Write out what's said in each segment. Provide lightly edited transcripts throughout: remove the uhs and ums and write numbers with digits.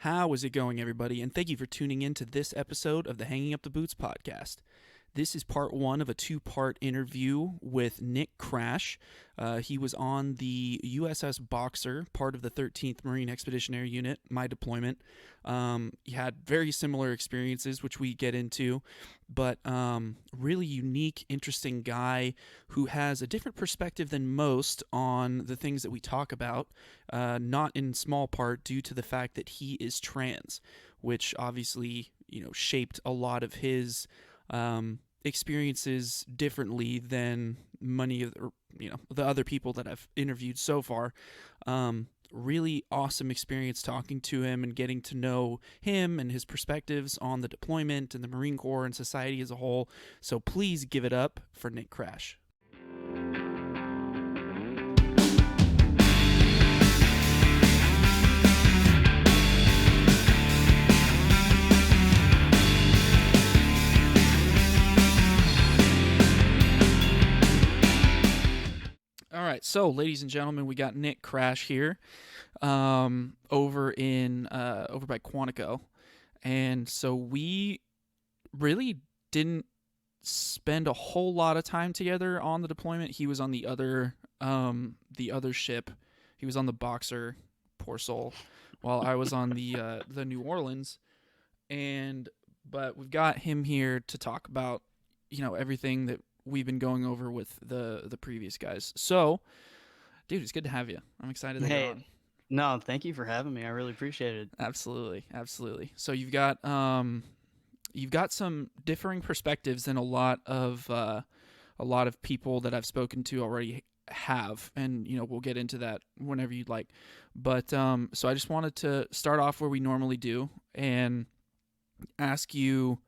How is it going, everybody? And thank you for tuning in to this episode of the Hanging Up the Boots podcast. This is part one of a two-part interview with Nick Crash. He was on the USS Boxer, part of the 13th Marine Expeditionary Unit, my deployment. He had very similar experiences, which we get into, but really unique, interesting guy who has a different perspective than most on the things that we talk about, not in small part due to the fact that he is trans, which obviously, shaped a lot of his experiences differently than many of the other people that I've interviewed so far. Really awesome experience talking to him and getting to know him and his perspectives on the deployment and the Marine Corps and society as a whole. So please give it up for Nick Crash. All right, so ladies and gentlemen, we got Nick Crash here, over by Quantico, and so we really didn't spend a whole lot of time together on the deployment. He was on the other ship. He was on the Boxer, poor soul, while I was on the New Orleans, but we've got him here to talk about everything that we've been going over with the previous guys. So, dude, it's good to have you. I'm excited that you're on. No, thank you for having me. I really appreciate it. Absolutely. So you've got some differing perspectives than a lot of people that I've spoken to already have, and we'll get into that whenever you'd like. But so I just wanted to start off where we normally do and ask you,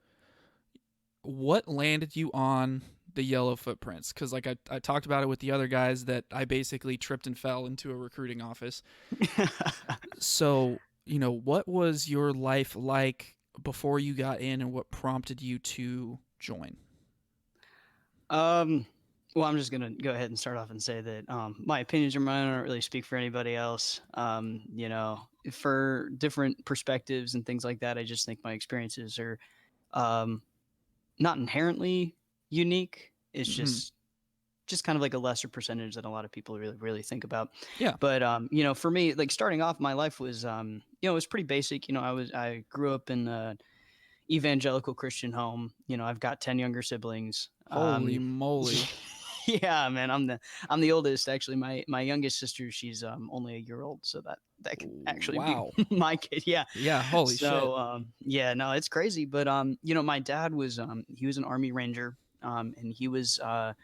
what landed you on the yellow footprints? Because like I talked about it with the other guys, that I basically tripped and fell into a recruiting office. So what was your life like before you got in, and what prompted you to join? Well, I'm just gonna go ahead and start off and say that my opinions are mine. I don't really speak for anybody else. For different perspectives and things like that, I just think my experiences are not inherently unique. It's just kind of like a lesser percentage than a lot of people really think about. Yeah. But for me, like starting off, my life was it was pretty basic. I grew up in a evangelical Christian home. I've got 10 younger siblings. Holy moly. Yeah, man, I'm the oldest. Actually, my youngest sister, she's only a year old, so that could actually be my kid. Yeah. Yeah, holy shit. Yeah, no, it's crazy. But my dad was he was an Army Ranger, and he was the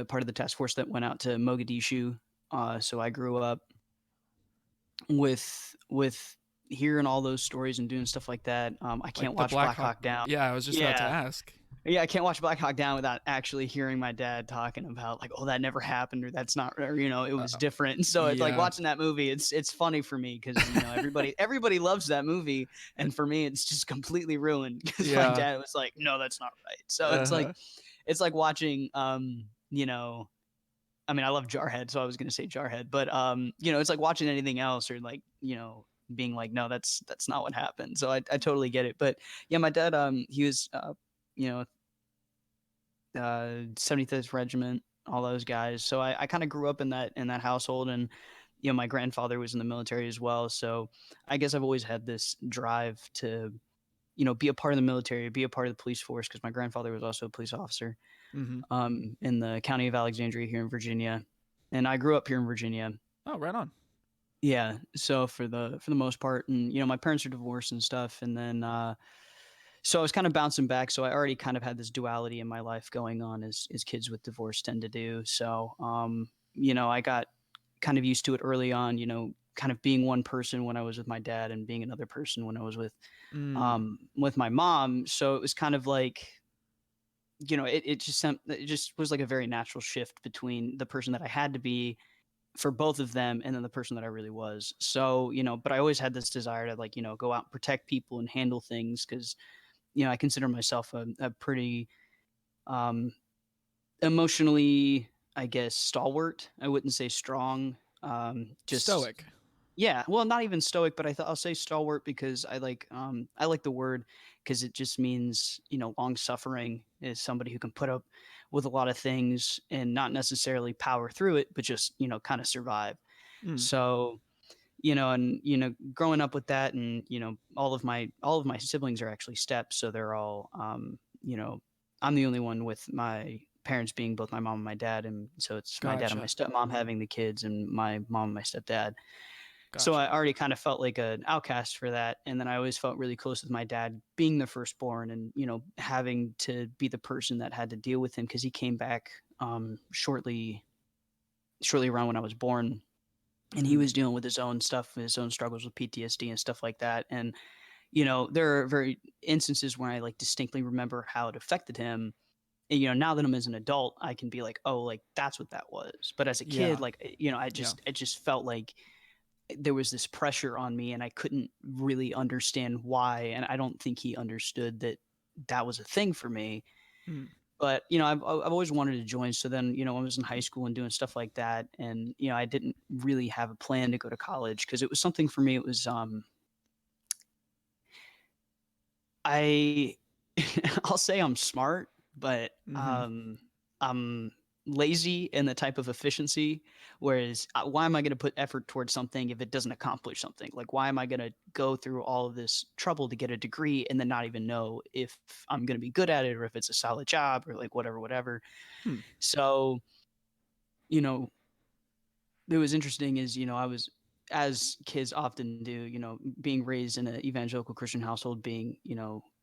part of the task force that went out to Mogadishu. So I grew up with hearing all those stories and doing stuff like that. I can't watch Black Hawk Down. Yeah, I was just about to ask. Yeah, I can't watch Black Hawk Down without actually hearing my dad talking about like, oh, that never happened, or that's not, or it was different. And so it's like watching that movie. It's funny for me because everybody loves that movie, and for me, it's just completely ruined because my dad was like, no, that's not right. So it's like watching I mean, I love Jarhead, so I was gonna say Jarhead, but it's like watching anything else, or like being like, no, that's not what happened. So I totally get it. But yeah, my dad he was 75th Regiment, all those guys. So I kind of grew up in that household, and my grandfather was in the military as well. So I guess I've always had this drive to be a part of the military, be a part of the police force, because my grandfather was also a police officer in the county of Alexandria here in Virginia, and I grew up here in Virginia. Oh, right on. Yeah, so for the most part, and my parents are divorced and stuff, and then so I was kind of bouncing back. So I already kind of had this duality in my life going on, as kids with divorce tend to do. So I got kind of used to it early on. Kind of being one person when I was with my dad, and being another person when I was with my mom. So it was kind of like it just was like a very natural shift between the person that I had to be for both of them, and then the person that I really was. So, but I always had this desire to like, go out and protect people and handle things, because, I consider myself a pretty emotionally, I guess, stalwart. I wouldn't say strong. Just stoic. Yeah, well, not even stoic, but I'll say stalwart because I like the word because it just means, long suffering is somebody who can put up with a lot of things and not necessarily power through it, but just, kind of survive. Mm, So, and growing up with that, and all of my siblings are actually steps, so they're all I'm the only one with my parents being both my mom and my dad, and so it's my dad and my gotcha. stepmom having the kids and my mom and my stepdad. So I Gotcha. already kind of felt like an outcast for that. And then I always felt really close with my dad being the firstborn and, having to be the person that had to deal with him because he came back shortly around when I was born. And he Mm, was dealing with his own stuff, his own struggles with PTSD and stuff like that. And, there are very instances where I like distinctly remember how it affected him. And, now that I'm as an adult, I can be like, oh, like that's what that was. But as a kid, yeah. like, Yeah. I just felt like there was this pressure on me and I couldn't really understand why. And I don't think he understood that that was a thing for me. Mm, But, I've always wanted to join. So then, I was in high school and doing stuff like that. And, I didn't really have a plan to go to college because it was something for me. It was, I, I'll say I'm smart, but mm-hmm. I'm lazy in the type of efficiency. Whereas, why am I going to put effort towards something if it doesn't accomplish something? Like, why am I going to go through all of this trouble to get a degree and then not even know if I'm going to be good at it or if it's a solid job or like whatever, whatever. Hmm. So, you know, it was interesting is, I was, as kids often do, being raised in an evangelical Christian household, being,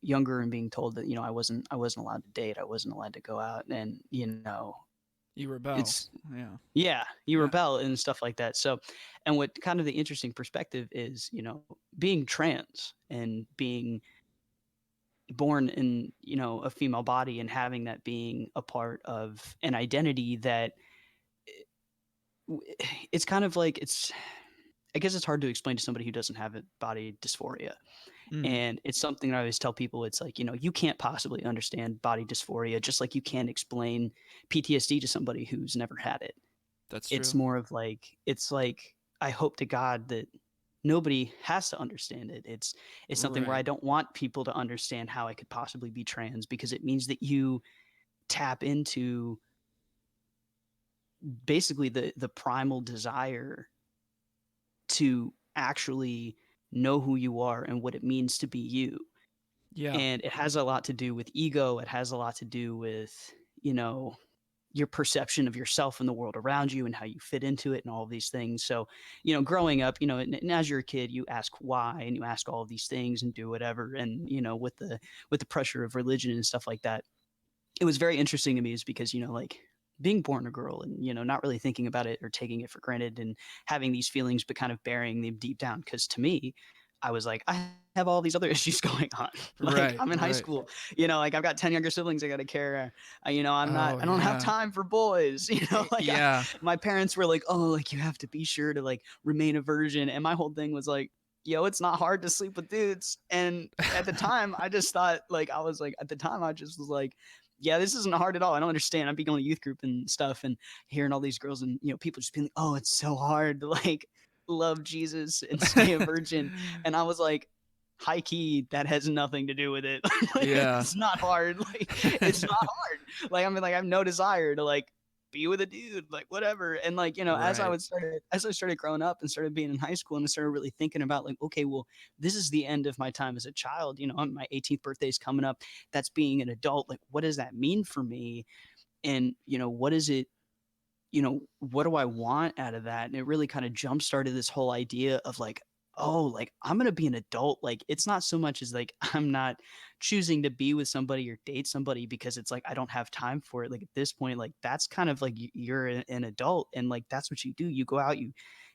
younger and being told that, I wasn't allowed to date, I wasn't allowed to go out, and You rebel. it's Yeah. yeah, you Yeah. rebel and stuff like that. So, and what kind of the interesting perspective is, being trans and being born in, a female body and having that being a part of an identity that it's kind of like it's I guess it's hard to explain to somebody who doesn't have it body dysphoria. Mm, And it's something that I always tell people. It's like, you can't possibly understand body dysphoria, just like you can't explain PTSD to somebody who's never had it. that's It's true. more of like, it's like, I hope to God that nobody has to understand it. It's something where I Right. don't want people to understand how I could possibly be trans because it means that you tap into basically the primal desire to actually know who you are and what it means to be you. Yeah. And it has a lot to do with ego. It has a lot to do with, you know, your perception of yourself and the world around you and how you fit into it and all of these things. So, growing up, and as you're a kid, you ask why and you ask all of these things and do whatever. And, with the pressure of religion and stuff like that, it was very interesting to me is because, like being born a girl and, not really thinking about it or taking it for granted and having these feelings, but kind of burying them deep down. Cause to me, I was like, I have all these other issues going on. Like Right. I'm in high Right. school, like I've got 10 younger siblings I got to care. Oh, I don't have yeah. time for boys, like Yeah. my parents were like, oh, like you have to be sure to like remain a virgin. And my whole thing was like, yo, it's not hard to sleep with dudes. And at the time, I just thought like I was like at the time I just was like, yeah, this isn't hard at all. I don't understand. I'd be going to youth group and stuff and hearing all these girls and people just being like, oh, it's so hard to like love Jesus and stay a virgin. And I was like, high key, that has nothing to do with it. Like, Yeah. it's not hard. Like it's not hard. Like I mean, like I have no desire to like be with a dude, like whatever. And like, Right. as I started growing up and started being in high school and I started really thinking about like, okay, well, this is the end of my time as a child. My 18th birthday is coming up. That's being an adult. Like, what does that mean for me? And what is it? What do I want out of that? And it really kind of jump started this whole idea of like, oh, like I'm going to be an adult. Like it's not so much as like I'm not choosing to be with somebody or date somebody because it's like I don't have time for it. Like at this point, like that's kind of like you're an adult and like that's what you do. You go out,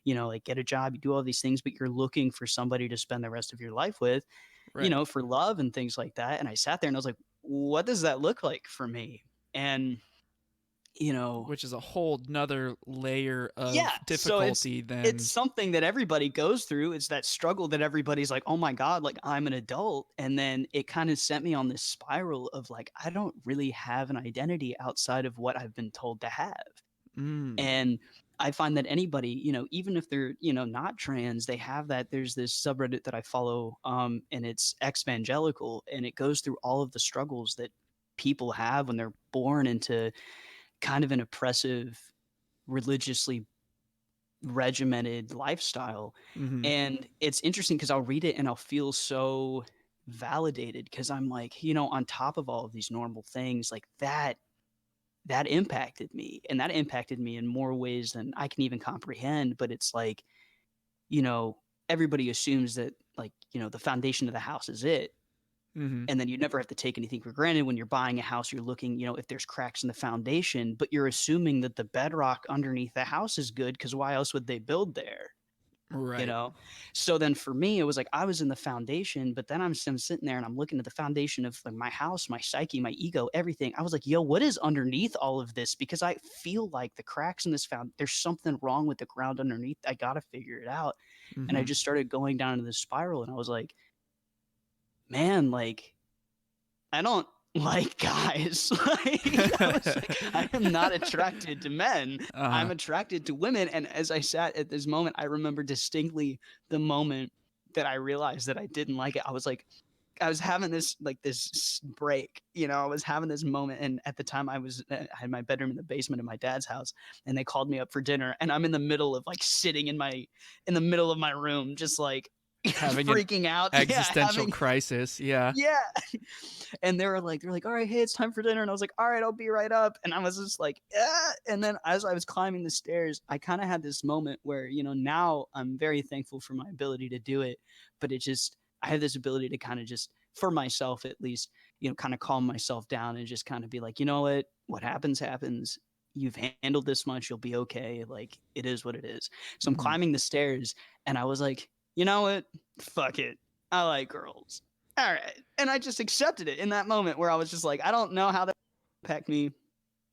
like get a job, you do all these things, but you're looking for somebody to spend the rest of your life with, Right. for love and things like that. And I sat there and I was like, what does that look like for me? And you know, Which is a whole nother layer yeah, of so difficulty it's than. something that everybody goes through. It's that struggle that everybody's like, "Oh my god, like I'm an adult." And then it kind of sent me on this spiral of like I don't really have an identity outside of what I've been told to have. Mm, And I find that anybody, even if they're, not trans, they have that. There's this subreddit that I follow, and it's Evangelical, and it goes through all of the struggles that people have when they're born into kind of an oppressive, religiously regimented lifestyle. Mm-hmm. And it's interesting because I'll read it and I'll feel so validated because I'm like, on top of all of these normal things, like that impacted me, and that impacted me in more ways than I can even comprehend. But it's like, you know, everybody assumes that, like, the foundation of the house is it. Mm-hmm. And then you never have to take anything for granted when you're buying a house. You're looking, if there's cracks in the foundation, but you're assuming that the bedrock underneath the house is good because why else would they build there? you Right. know so then for me it was like I was in the foundation, but then I'm sitting there and I'm looking at the foundation of, like, my house, my psyche, my ego, everything. I was like, yo, what is underneath all of this? Because I feel like the cracks in this there's something wrong with the ground underneath. I gotta figure it out. And I Mm-hmm. just started going down into this spiral, and I was like, man, like, I don't like guys. Like, I was like, I am not attracted to men. Uh-huh. I'm attracted to women. And as I sat at this moment, I remember distinctly the moment that I realized that I didn't like it. I was like, I was having this, like, this break, I was having this moment. And at the time I had my bedroom in the basement of my dad's house, and they called me up for dinner, and I'm in the middle of, like, sitting in the middle of my room, just like Having an freaking out. Yeah. existential crisis. Yeah. Yeah. And they're like, all right, hey, it's time for dinner. And I was like, all right, I'll be right up. And I was just like, ah. And then as I was climbing the stairs, I kind of had this moment where, now I'm very thankful for my ability to do it. But I have this ability to kind of just, for myself at least, kind of calm myself down and just kind of be like, you know what happens, happens. You've handled this much. You'll be okay. Like, it is what it is. So I'm Mm-hmm. climbing the stairs, and I was like, you know what? Fuck it. I like girls. All right. And I just accepted it in that moment where I was just like, I don't know how that impact me,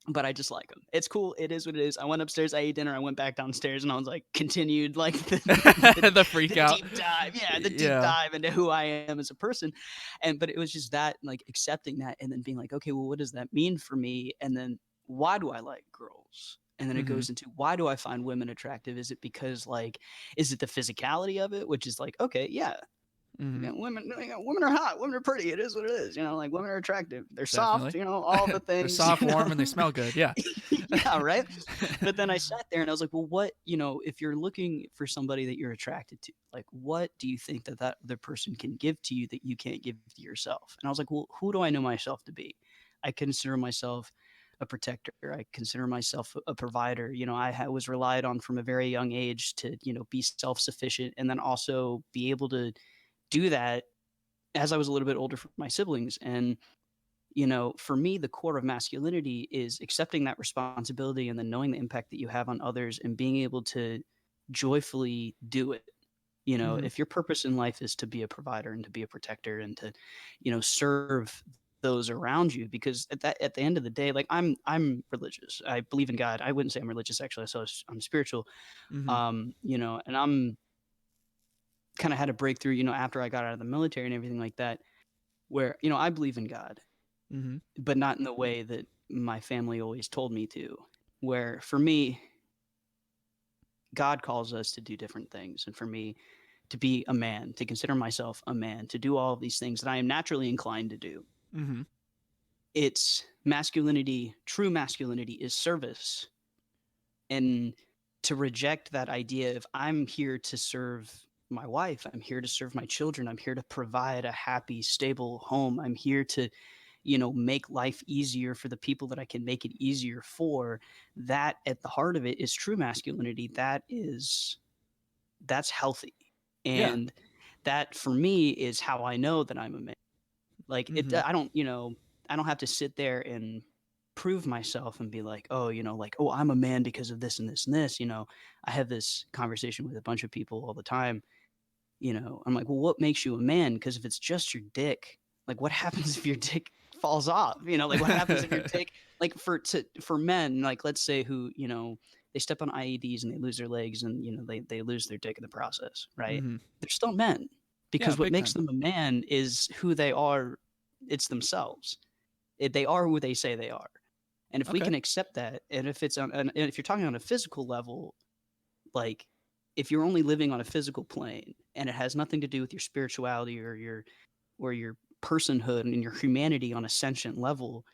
but I just like them. It's cool. It is what it is. I went upstairs, I ate dinner, I went back downstairs, and I was like, continued, like, The freak the out. deep dive. Yeah, the deep Yeah. dive into who I am as a person. But it was just that, like, accepting that and then being like, okay, well, what does that mean for me? And then why do I like girls? And then it Mm-hmm. goes into, why do I find women attractive? Is it because, like, is it the physicality of it, which is like, okay, yeah, Mm-hmm. women are hot, women are pretty. It is what it is. Like, women are attractive. They're soft. Definitely. All the They're things. soft, warm, and they smell good. Yeah. Yeah, right. But then I sat there and I was like, well, what, if you're looking for somebody that you're attracted to, like, what do you think that other person can give to you that you can't give to yourself? And I was like, well, who do I know myself to be? I consider myself a protector. I consider myself a provider. Was relied on from a very young age to, be self-sufficient, and then also be able to do that as I was a little bit older for my siblings. And, for me, the core of masculinity is accepting that responsibility and then knowing the impact that you have on others and being able to joyfully do it. Mm-hmm. If your purpose in life is to be a provider and to be a protector and to, serve those around you, because at the end of the day, like, I'm religious. I believe in God. I wouldn't say I'm religious, actually. So I'm spiritual. Mm-hmm. And I'm kind of had a breakthrough, after I got out of the military and everything like that, where, I believe in God, Mm-hmm. but not in the way that my family always told me to. Where for me, God calls us to do different things. And for me, to be a man, to consider myself a man, to do all of these things that I am naturally inclined to do, Mm-hmm. it's masculinity. True masculinity is service. And to reject that idea of, I'm here to serve my wife, I'm here to serve my children, I'm here to provide a happy, stable home, I'm here to, make life easier for the people that I can make it easier for. That at the heart of it is true masculinity. That's healthy. Yeah. And that for me is how I know that I'm a man. Like, Mm-hmm. I don't have to sit there and prove myself and be like, oh, like, oh, I'm a man because of this and this and this. I have this conversation with a bunch of people all the time. I'm like, well, what makes you a man? Because if it's just your dick, like, what happens if your dick falls off? Like, what happens if your dick, like, for men, like, let's say, who, they step on IEDs and they lose their legs, and, they lose their dick in the process, right? Mm-hmm. They're still men, Yeah. because what Big makes time. them a man is who they are. It's themselves. They are who they say they are. And if we Okay. can accept that, and if it's and if you're talking on a physical level, like if you're only living on a physical plane and it has nothing to do with your spirituality or your personhood and your humanity on a sentient level,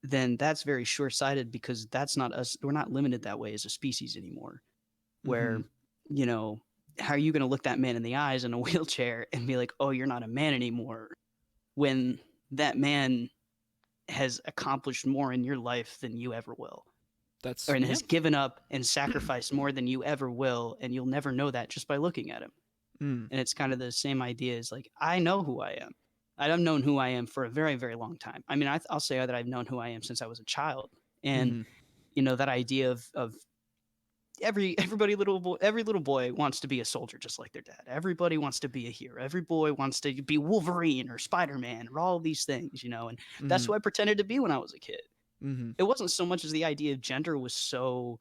then that's very short-sighted because that's not us. We're not limited that way as a species anymore. Mm-hmm. Where, you know, how are you going to look that man in the eyes in a wheelchair and be like, "Oh, you're not a man anymore," when that man has accomplished more in your life than you ever will, or That's and yeah. has given up and sacrificed more than you ever will, and you'll never know that just by looking at him. Mm. And it's kind of the same idea as like, I know who I am. I've known who I am for a very, very long time. I mean, I'll say that I've known who I am since I was a child. And, Mm-hmm. that idea of every little boy wants to be a soldier just like their dad. Everybody wants to be a hero. Every boy wants to be Wolverine or Spider-Man or all these things, and that's Mm-hmm. who I pretended to be when I was a kid. Mm-hmm. It wasn't so much as the idea of gender was so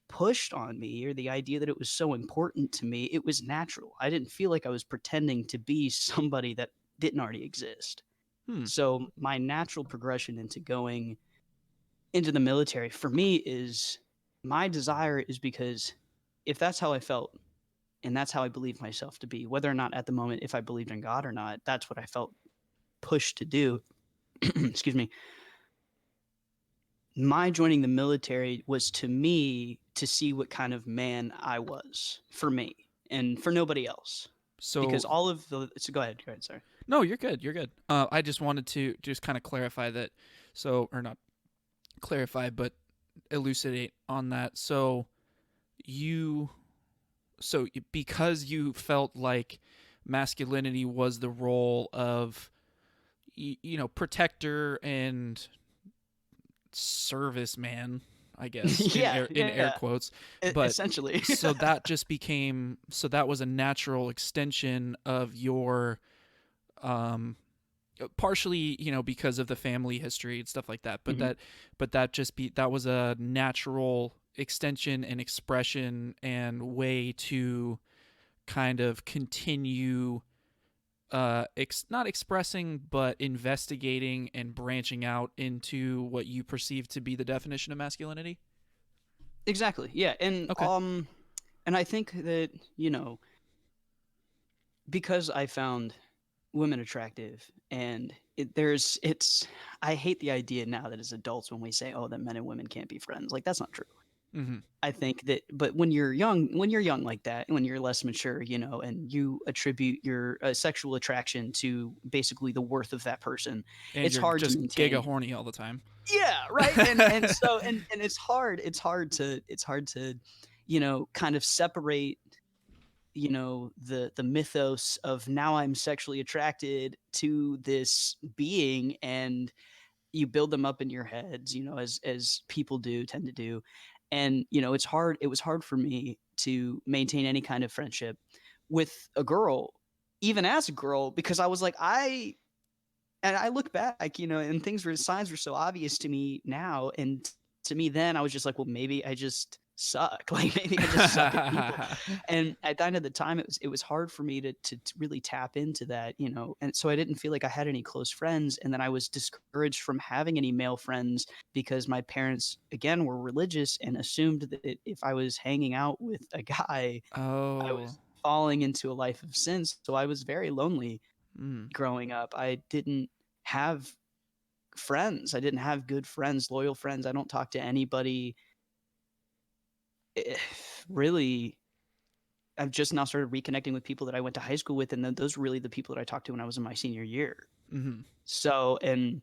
pushed on me, or the idea that it was so important to me. It was natural. I didn't feel like I was pretending to be somebody that didn't already exist. Hmm. So my natural progression into going into the military for me is, my desire is because if that's how I felt and that's how I believe myself to be, whether or not at the moment if I believed in God or not, that's what I felt pushed to do. Excuse me. My joining the military was, to me, to see what kind of man I was, for me and for nobody else. Because So all of the so go ahead, sorry. no, you're good. You're good. I just wanted to just kind of clarify that. So, or not clarify, but elucidate on that. You, so because you felt like masculinity was the role of, protector and serviceman, I guess Yeah, in air yeah, quotes, but essentially. so that was a natural extension of your um partially because of the family history and stuff like that, but Mhm. that was a natural extension and expression and way to kind of continue not expressing but investigating and branching out into what you perceive to be the definition of masculinity. Exactly, yeah, Okay. and I think that, because I found women attractive, and it's I hate the idea now that as adults when we say, "Oh, that men and women can't be friends," like, that's not true. Mm-hmm. I think that, but when you're young like that, when you're less mature, and you attribute your sexual attraction to basically the worth of that person, And it's you're hard to just giga maintain. horny all the time. Yeah, right. And it's hard to kind of separate, the mythos of, now I'm sexually attracted to this being, and you build them up in your heads, as people do tend to do. And it was hard for me to maintain any kind of friendship with a girl, even as a girl, because I was like, and I look back, and signs were so obvious to me now, and to me then I was just like, well, maybe I just suck. Like, maybe I just suck at people. And at the end of the time, it was hard for me to really tap into that, and so I didn't feel like I had any close friends, and then I was discouraged from having any male friends because my parents, again, were religious and assumed that if I was hanging out with a guy, I Oh. was falling into a life of sin. So I was very lonely Mm. growing up. I didn't have friends. I didn't have good friends, loyal friends. I don't talk to anybody, eh, really. I've just now started reconnecting with people that I went to high school with, and those were really the people that I talked to when I was in my senior year. Mm-hmm. So, and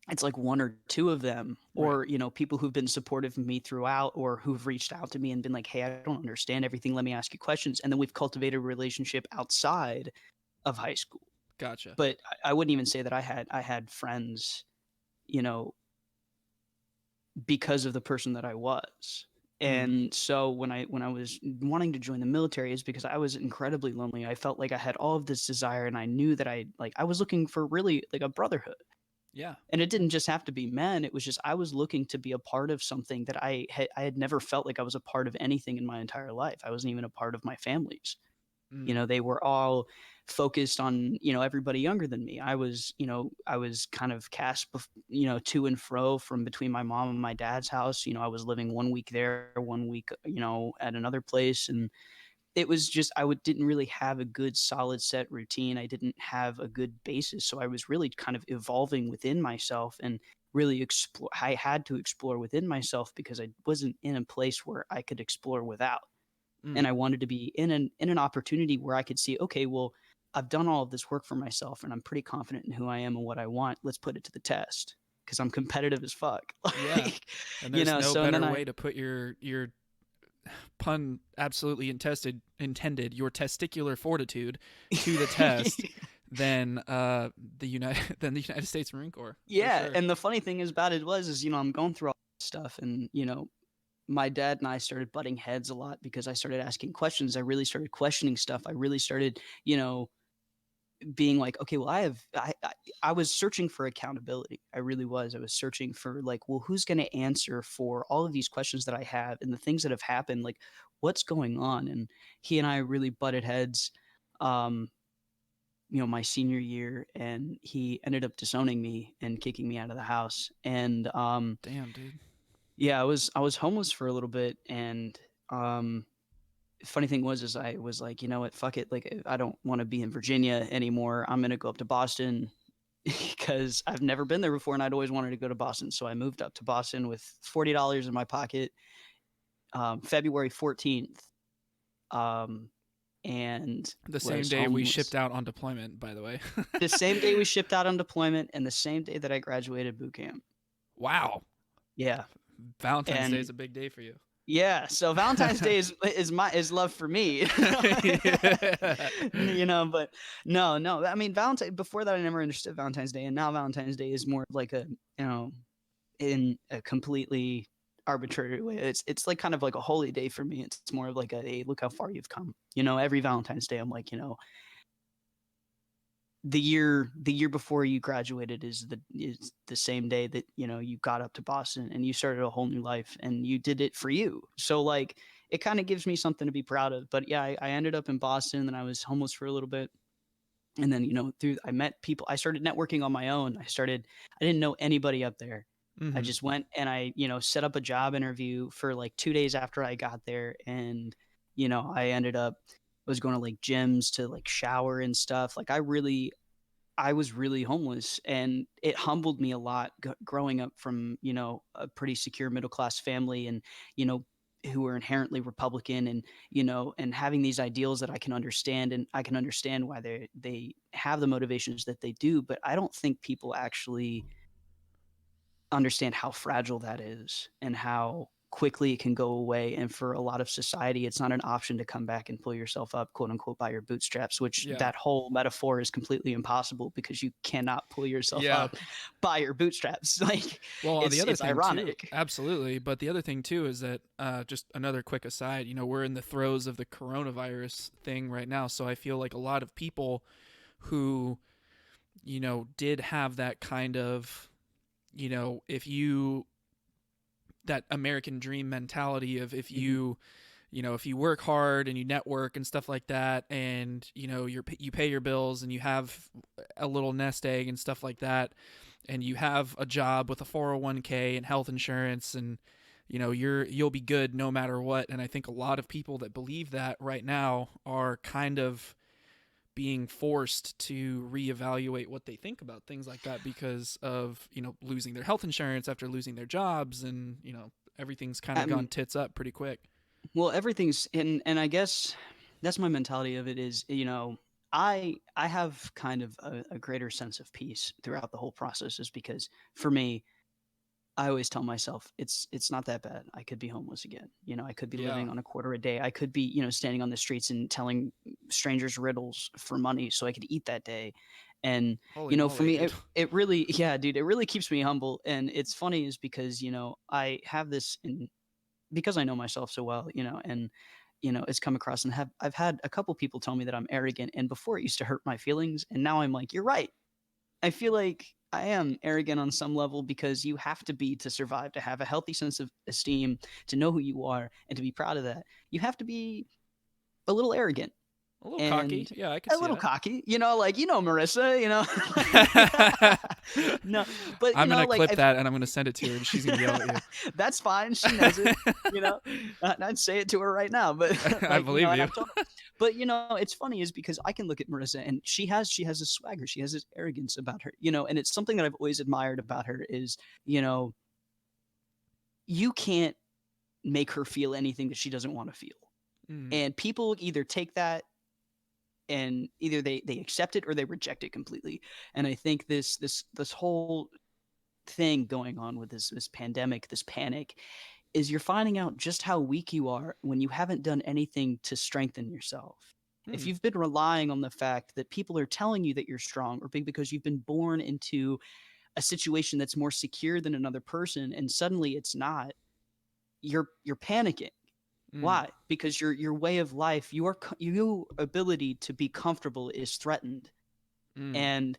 it's like one or two of them, Right. or people who've been supportive of me throughout, or who've reached out to me and been like, "Hey, I don't understand everything. Let me ask you questions." And then we've cultivated a relationship outside of high school. Gotcha. But I wouldn't even say that I had friends, you know, because of the person that I was. Mm. And so when I was wanting to join the military, is because I was incredibly lonely. I felt like I had all of this desire, and I knew that I was looking for really like a brotherhood. Yeah. And it didn't just have to be men. It was just, I was looking to be a part of something that I had never felt like I was a part of anything in my entire life. I wasn't even a part of my families. Mm. They were all focused on, everybody younger than me. I was kind of cast, to and fro from between my mom and my dad's house. I was living 1 week there, 1 week, at another place. And it was just, didn't really have a good solid set routine. I didn't have a good basis. So I was really kind of evolving within myself and really explore. I had to explore within myself because I wasn't in a place where I could explore without. And Mm. I wanted to be in an opportunity where I could see, okay, well, I've done all of this work for myself and I'm pretty confident in who I am and what I want. Let's put it to the test because I'm competitive as fuck. Yeah. Like, And there's no so and then better way to put your pun absolutely intended your testicular fortitude to the test than the United States Marine Corps for Yeah, sure. and the funny thing is about it is, I'm going through all this stuff and, my dad and I started butting heads a lot because I started asking questions. I really started questioning stuff. I really started, being like, okay, well, I was searching for accountability. I really was. I was searching for like, well, who's going to answer for all of these questions that I have and the things that have happened? Like, what's going on? And he and I really butted heads, um, my senior year, and he ended up disowning me and kicking me out of the house. And Damn, dude. yeah, I was homeless for a little bit, and um, funny thing was is I was like, you know what, fuck it, like I don't want to be in Virginia anymore. I'm gonna go up to Boston because I've never been there before, and I'd always wanted to go to Boston. So I moved up to Boston with $40 in my pocket, February 14th, um, and The same was day we shipped homeless. out on deployment, by the way. The same day we shipped out on deployment, and the same day that I graduated boot camp. Wow. Yeah, Valentine's Day is and a big day for you. yeah, so Valentine's Day is love for me. Yeah. But no. I mean, Valentine before that I never understood Valentine's Day, and now Valentine's Day is more of like a, in a completely arbitrary way. It's like kind of like a holy day for me. It's more of like a, hey, look how far you've come. Every Valentine's Day I'm like, the year before you graduated is the same day that you got up to Boston and you started a whole new life and you did it for you. So like it kind of gives me something to be proud of. But yeah, I ended up in Boston and I was homeless for a little bit. And then through I met people. I started networking on my own. I didn't know anybody up there. I Hmm. just went and I set up a job interview for like 2 days after I got there. And I ended up was going to like gyms to like shower and stuff. Like I was really homeless, and it humbled me a lot growing up from, a pretty secure middle class family, and, you know, who are inherently Republican, and, and having these ideals that I can understand, and I can understand why they have the motivations that they do. But I don't think people actually understand how fragile that is and how quickly it can go away. And for a lot of society, it's not an option to come back and pull yourself up, quote unquote, by your bootstraps, which Yeah. that whole metaphor is completely impossible because you cannot pull yourself Yeah. up by your bootstraps. Like Well, the other it's thing too, ironic. absolutely. But the other thing too is that just another quick aside. We're in the throes of the coronavirus thing right now, so I feel like a lot of people who did have that kind of if you that American dream mentality of if Mhm. if you work hard and you network and stuff like that, and you pay your bills and you have a little nest egg and stuff like that, and you have a job with a 401k and health insurance, and you'll be good no matter what. And I think a lot of people that believe that right now are kind of being forced to reevaluate what they think about things like that because of losing their health insurance after losing their jobs, and everything's kind I of gone mean, tits up pretty quick. well, everything's and I guess that's my mentality of it is, I have kind of a greater sense of peace throughout the whole process, is because for me, I always tell myself it's not that bad. I could be homeless again. I could be Yeah. living on a quarter a day. I could be, standing on the streets and telling strangers riddles for money so I could eat that day. And, Holy for moly, me, dude. it really, yeah, dude, it really keeps me humble. And it's funny is because, I have this because I know myself so well, and it's come across, and I've had a couple people tell me that I'm arrogant, and before it used to hurt my feelings, and now I'm like, you're right. I feel like I am arrogant on some level because you have to be to survive, to have a healthy sense of esteem, to know who you are, and to be proud of that. You have to be a little arrogant. A little cocky. and Yeah, I could a see little that. cocky, like, Marissa, no, but I'm gonna like clip that and I'm gonna send it to her, and she's gonna yell at you. that's fine. She knows it, I'd say it to her right now, but I like, believe and you. I've told her, but it's funny is because I can look at Marissa and she has this swagger, she has this arrogance about her, and it's something that I've always admired about her is, you know, you can't make her feel anything that she doesn't want to feel. Mm, And people either take that and either they accept it or they reject it completely. And I think this whole thing going on with this pandemic, this panic, is you're finding out just how weak you are when you haven't done anything to strengthen yourself. If mm, you've been relying on the fact that people are telling you that you're strong, or because you've been born into a situation that's more secure than another person, and suddenly it's not, you're panicking. mm, Why? Because your way of life, your ability to be comfortable is threatened. mm. And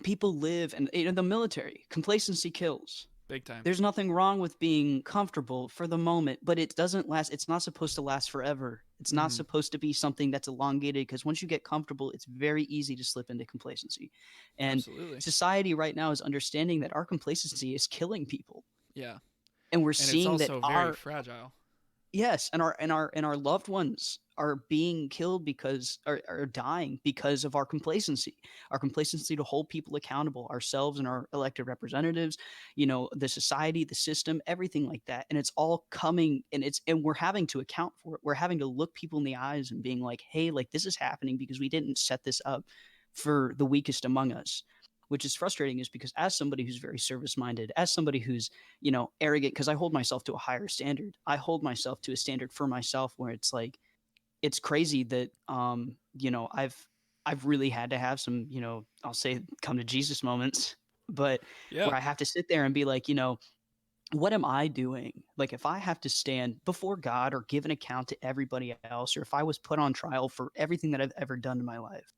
people live, and the military, complacency kills. Big time. There's nothing wrong with being comfortable for the moment, but it doesn't last. It's not supposed to last forever. It's not Mm, supposed to be something that's elongated, because once you get comfortable, it's very easy to slip into complacency. And absolutely. society right now is understanding that our complacency is killing people. Yeah, And we're and it's seeing that also very fragile. yes, and our loved ones are being killed because are dying because of our complacency to hold people accountable, ourselves and our elected representatives, the society, the system, everything like that. And it's all coming, and we're having to account for it. We're having to look people in the eyes and being like, hey, like, this is happening because we didn't set this up for the weakest among us. Which is frustrating, is because as somebody who's very service minded, as somebody who's arrogant, because I hold myself to a higher standard. I hold myself to a standard for myself where it's like, it's crazy that I've really had to have some, I'll say, come to Jesus moments, but Yeah. where I have to sit there and be like, what am I doing? Like, if I have to stand before God or give an account to everybody else, or if I was put on trial for everything that I've ever done in my life,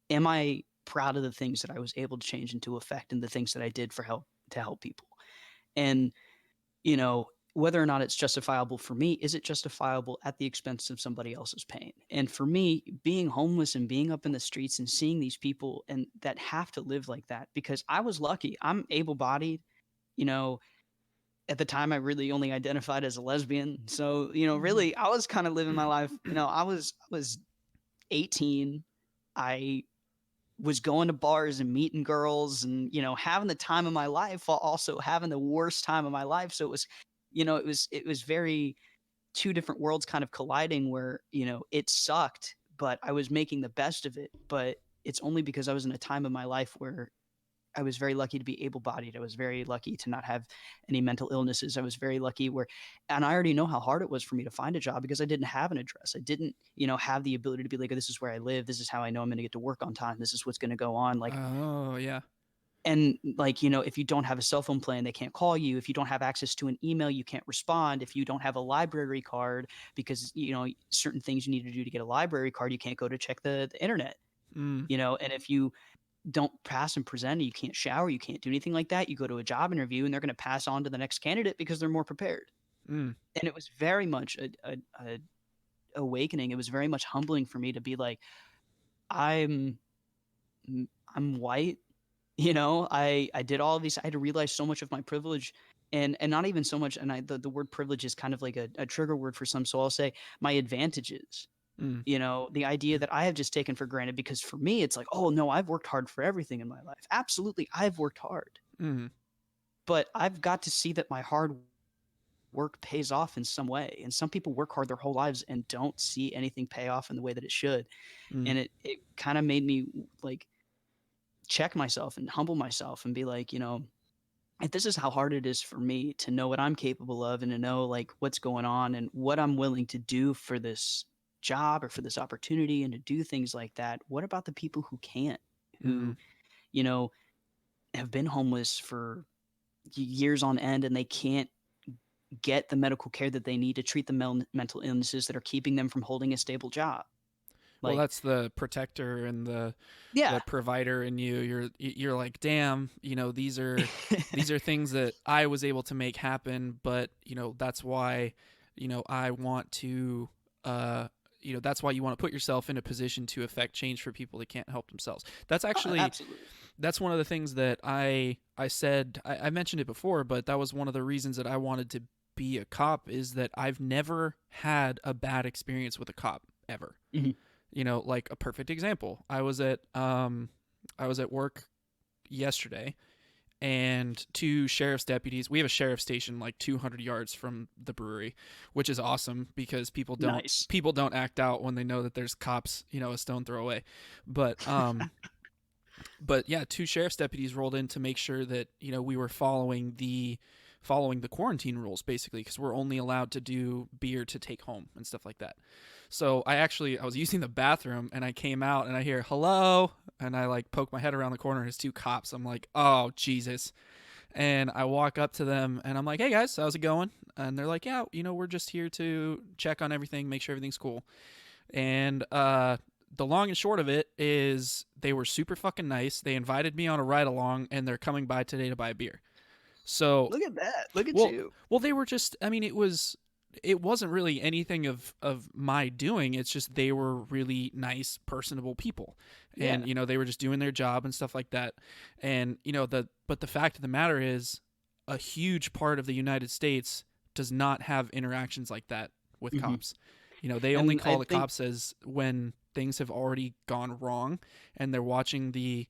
am I proud of the things that I was able to change into effect and the things that I did to help people? And you know, whether or not it's justifiable for me, is it justifiable at the expense of somebody else's pain? And for me, being homeless and being up in the streets and seeing these people and that have to live like that, because I was lucky. I'm able bodied, you know, at the time I really only identified as a lesbian. So, Hmm. really I was kind of living my life. I was 18. I was going to bars and meeting girls and having the time of my life while also having the worst time of my life. So it was it was very two different worlds kind of colliding, where it sucked, but I was making the best of it. But it's only because I was in a time of my life where I was very lucky to be able-bodied. I was very lucky to not have any mental illnesses. I was very lucky and I already know how hard it was for me to find a job because I didn't have an address. I didn't, have the ability to be like, this is where I live. This is how I know I'm going to get to work on time. This is what's going to go on. Like, Oh, yeah. and like, if you don't have a cell phone plan, they can't call you. If you don't have access to an email, you can't respond. If you don't have a library card, because, certain things you need to do to get a library card, you can't go to check the internet, Mm, and if you don't pass and present, you can't shower, you can't do anything like that. You go to a job interview and they're going to pass on to the next candidate because they're more prepared. mm, And it was very much a awakening. It was very much humbling for me to be like, I'm I'm white, I did all of these. I had to realize so much of my privilege, and not even so much. And the word privilege is kind of like a trigger word for some. So I'll say my advantages. mm, The idea that I have just taken for granted, because for me, it's like, oh no, I've worked hard for everything in my life. Absolutely, I've worked hard, mm, but I've got to see that my hard work pays off in some way. And some people work hard their whole lives and don't see anything pay off in the way that it should. mm. And it kind of made me like check myself and humble myself and be like, if this is how hard it is for me to know what I'm capable of and to know like what's going on and what I'm willing to do for this job or for this opportunity and to do things like that, what about the people who can't, who, Mm. you know, have been homeless for years on end and they can't get the medical care that they need to treat the mental illnesses that are keeping them from holding a stable job? Well, Like, that's the protector and the yeah. provider in you. You're like, damn, these are things that I was able to make happen, but that's why, I want to, that's why you want to put yourself in a position to affect change for people that can't help themselves. That's actually Absolutely. that's one of the things that I said. I mentioned it before, but that was one of the reasons that I wanted to be a cop, is that I've never had a bad experience with a cop ever. Hmm. Like a perfect example. I was at work yesterday, and two sheriff's deputies. We have a sheriff's station like 200 yards from the brewery, which is awesome because Nice. people don't act out when they know that there's cops, a stone throw away. But but yeah, two sheriff's deputies rolled in to make sure that we were following the quarantine rules, basically, because we're only allowed to do beer to take home and stuff like that. So I was using the bathroom, and I came out and I hear hello, and I like poke my head around the corner, and it's two cops. I'm like, oh Jesus. And I walk up to them and I'm like, hey guys, how's it going? And they're like, yeah, we're just here to check on everything, make sure everything's cool. And the long and short of it is they were super fucking nice. They invited me on a ride along, and they're coming by today to buy a beer. So, Look at that. Look at well, you. they were just. I mean, it wasn't really anything of my doing. It's just they were really nice, personable people, and Yeah. they were just doing their job and stuff like that. And the fact of the matter is, a huge part of the United States does not have interactions like that with Hmm. cops. They only And I call the think cops as when things have already gone wrong, and they're watching the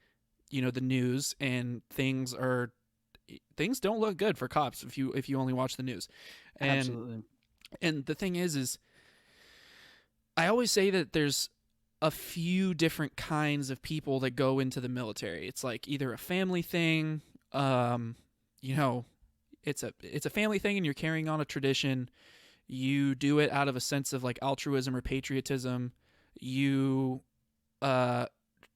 news, and things don't look good for cops if you only watch the news. and absolutely. and the thing is I always say that there's a few different kinds of people that go into the military. It's like either a family thing, you know it's a family thing, and you're carrying on a tradition. You do it out of a sense of like altruism or patriotism. You uh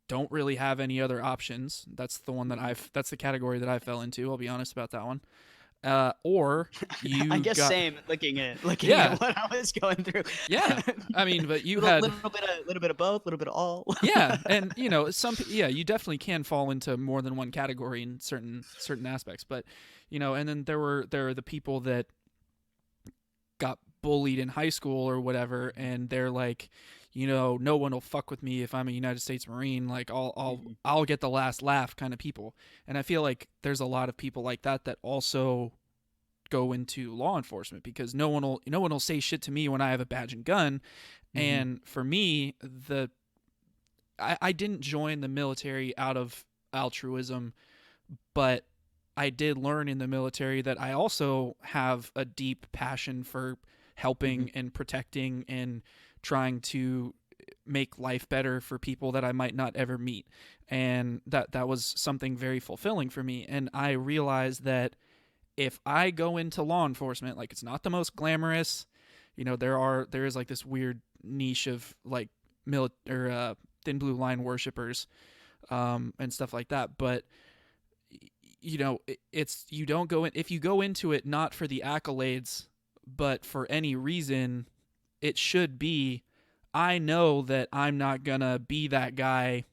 don't really have any other options. That's the category that I fell into. I'll be honest about that one. Or I you guess got same. Looking yeah, at what I was going through. yeah. I mean, but you little had little bit of both, little bit of all. yeah, and yeah, you definitely can fall into more than one category in certain aspects. But and then there are the people that got bullied in high school or whatever, and they're like, no one will fuck with me if I'm a United States Marine. Like Mhm. I'll get the last laugh kind of people. And I feel like there's a lot of people like that that also go into law enforcement, because no one will say shit to me when I have a badge and gun. Mhm. And for me, I didn't join the military out of altruism, but I did learn in the military that I also have a deep passion for Mhm. helping and protecting and trying to make life better for people that I might not ever meet. And that was something very fulfilling for me. And I realized that if I go into law enforcement, like, it's not the most glamorous, there is like this weird niche of like thin blue line worshipers, and stuff like that. But it's you don't go in if you go into it not for the accolades, but for any reason. It should be, I know that I'm not gonna be that guy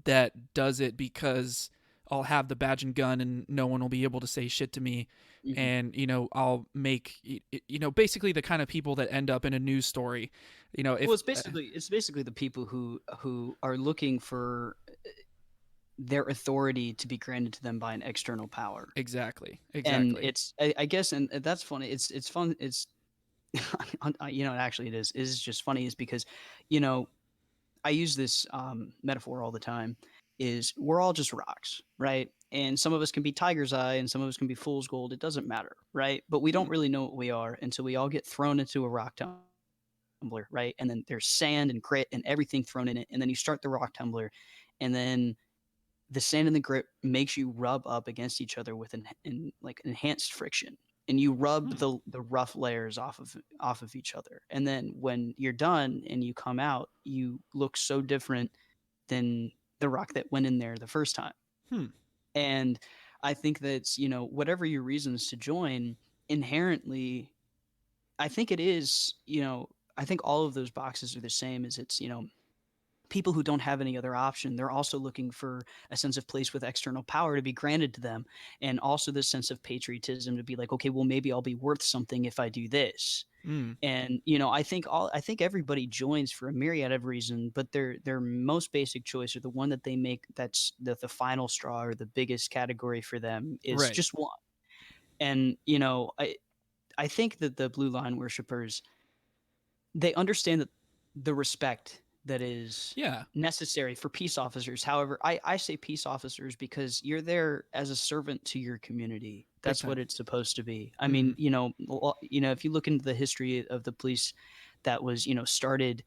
that does it because I'll have the badge and gun and no one will be able to say shit to me. Mhm. And I'll make basically the kind of people that end up in a news story. Well, If it's basically the people who are looking for their authority to be granted to them by an external power. exactly, And exactly. I guess, and that's funny. It's fun. It's actually it is just funny, is because you know I use this metaphor all the time. Is we're all just rocks, right? And some of us can be tiger's eye, and some of us can be fool's gold. It doesn't matter, right? But we Hmm. don't really know what we are until we all get thrown into a rock tumbler, right? And then there's sand and grit and everything thrown in it, and then you start the rock tumbler, and then the sand and the grit makes you rub up against each other with like enhanced friction, and you rub Hmm. the rough layers off of each other, and then when you're done and you come out, you look so different than the rock that went in there the first time. Hmm. And I think that whatever your reasons to join, inherently, I think it is, I think all of those boxes are the same. Is it's people who don't have any other option. They're also looking for a sense of place with external power to be granted to them, and also this sense of patriotism to be like, okay, well, maybe I'll be worth something if I do this. Mm. And I think everybody joins for a myriad of reasons, but their most basic choice, or the one that they make, that's the final straw or the biggest category for them, is Right. just one. And I think that the blue line worshipers, they understand that the respect that is Yeah. necessary for peace officers. However, I say peace officers because you're there as a servant to your community. Big That's time. what it's supposed to be. I Mm-hmm. mean, if you look into the history of the police, that was, started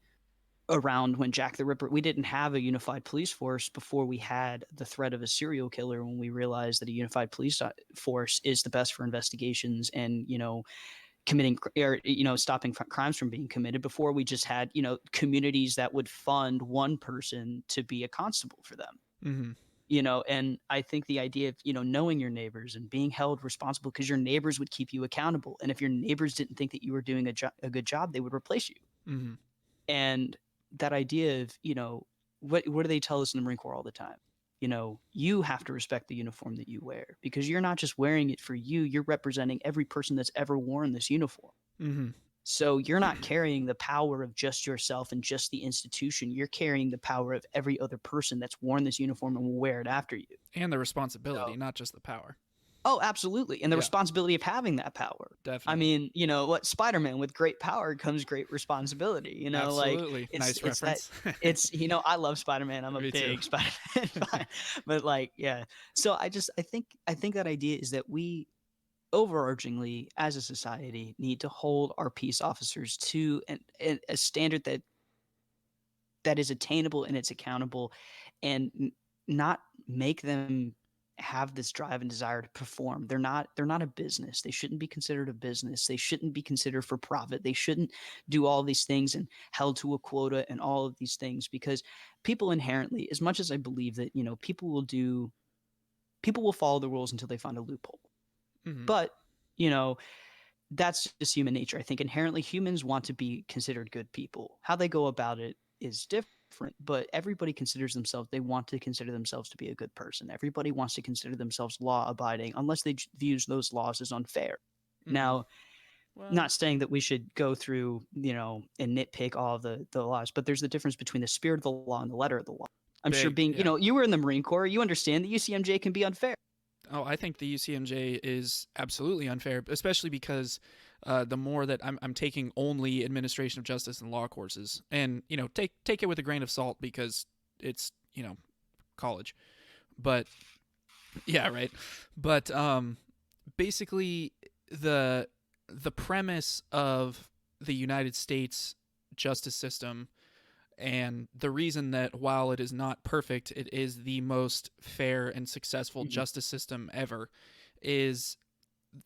around when Jack the Ripper, we didn't have a unified police force before we had the threat of a serial killer, when we realized that a unified police force is the best for investigations and, committing, or stopping crimes from being committed. Before, we just had communities that would fund one person to be a constable for them. Mm-hmm. And I think the idea of knowing your neighbors and being held responsible, because your neighbors would keep you accountable, and if your neighbors didn't think that you were doing a good job, they would replace you. Mm-hmm. And that idea of what do they tell us in the Marine Corps all the time? You have to respect the uniform that you wear, because you're not just wearing it for you, you're representing every person that's ever worn this uniform. Mm-hmm. So you're not carrying the power of just yourself and just the institution. You're carrying the power of every other person that's worn this uniform and will wear it after you. And the responsibility, So, not just the power. oh, absolutely. And the Yeah. responsibility of having that power. I Definitely. mean, what Spider-Man, with great power comes great responsibility, like Absolutely. it's Nice reference. I love Spider-Man. I'm a Me too. big Spider-Man fan. But like, yeah. So I think that idea is that we overarchingly, as a society, need to hold our peace officers to a standard that is attainable and it's accountable, and not make them have this drive and desire to perform. They're not a business. They shouldn't be considered a business. They shouldn't be considered for profit. They shouldn't do all these things and held to a quota and all of these things, because people inherently, as much as I believe that, people will follow the rules until they find a loophole. Mm-hmm. But, you know, that's just human nature. I think inherently humans want to be considered good people. How they go about it is different, but everybody considers themselves, they want to consider themselves to be a good person. Everybody wants to consider themselves law abiding, unless they views those laws as unfair. Mm-hmm. Now, Well, not saying that we should go through, and nitpick all of the laws, but there's the difference between the spirit of the law and the letter of the law. I'm sure, big. being, Yeah. you were in the Marine Corps, you understand that UCMJ can be unfair. Oh, I think the UCMJ is absolutely unfair, especially because the more that I'm taking only administration of justice and law courses, and take it with a grain of salt because it's college, but yeah, right. But basically the premise of the United States justice system, and the reason that while it is not perfect, it is the most fair and successful Mhm. justice system ever, is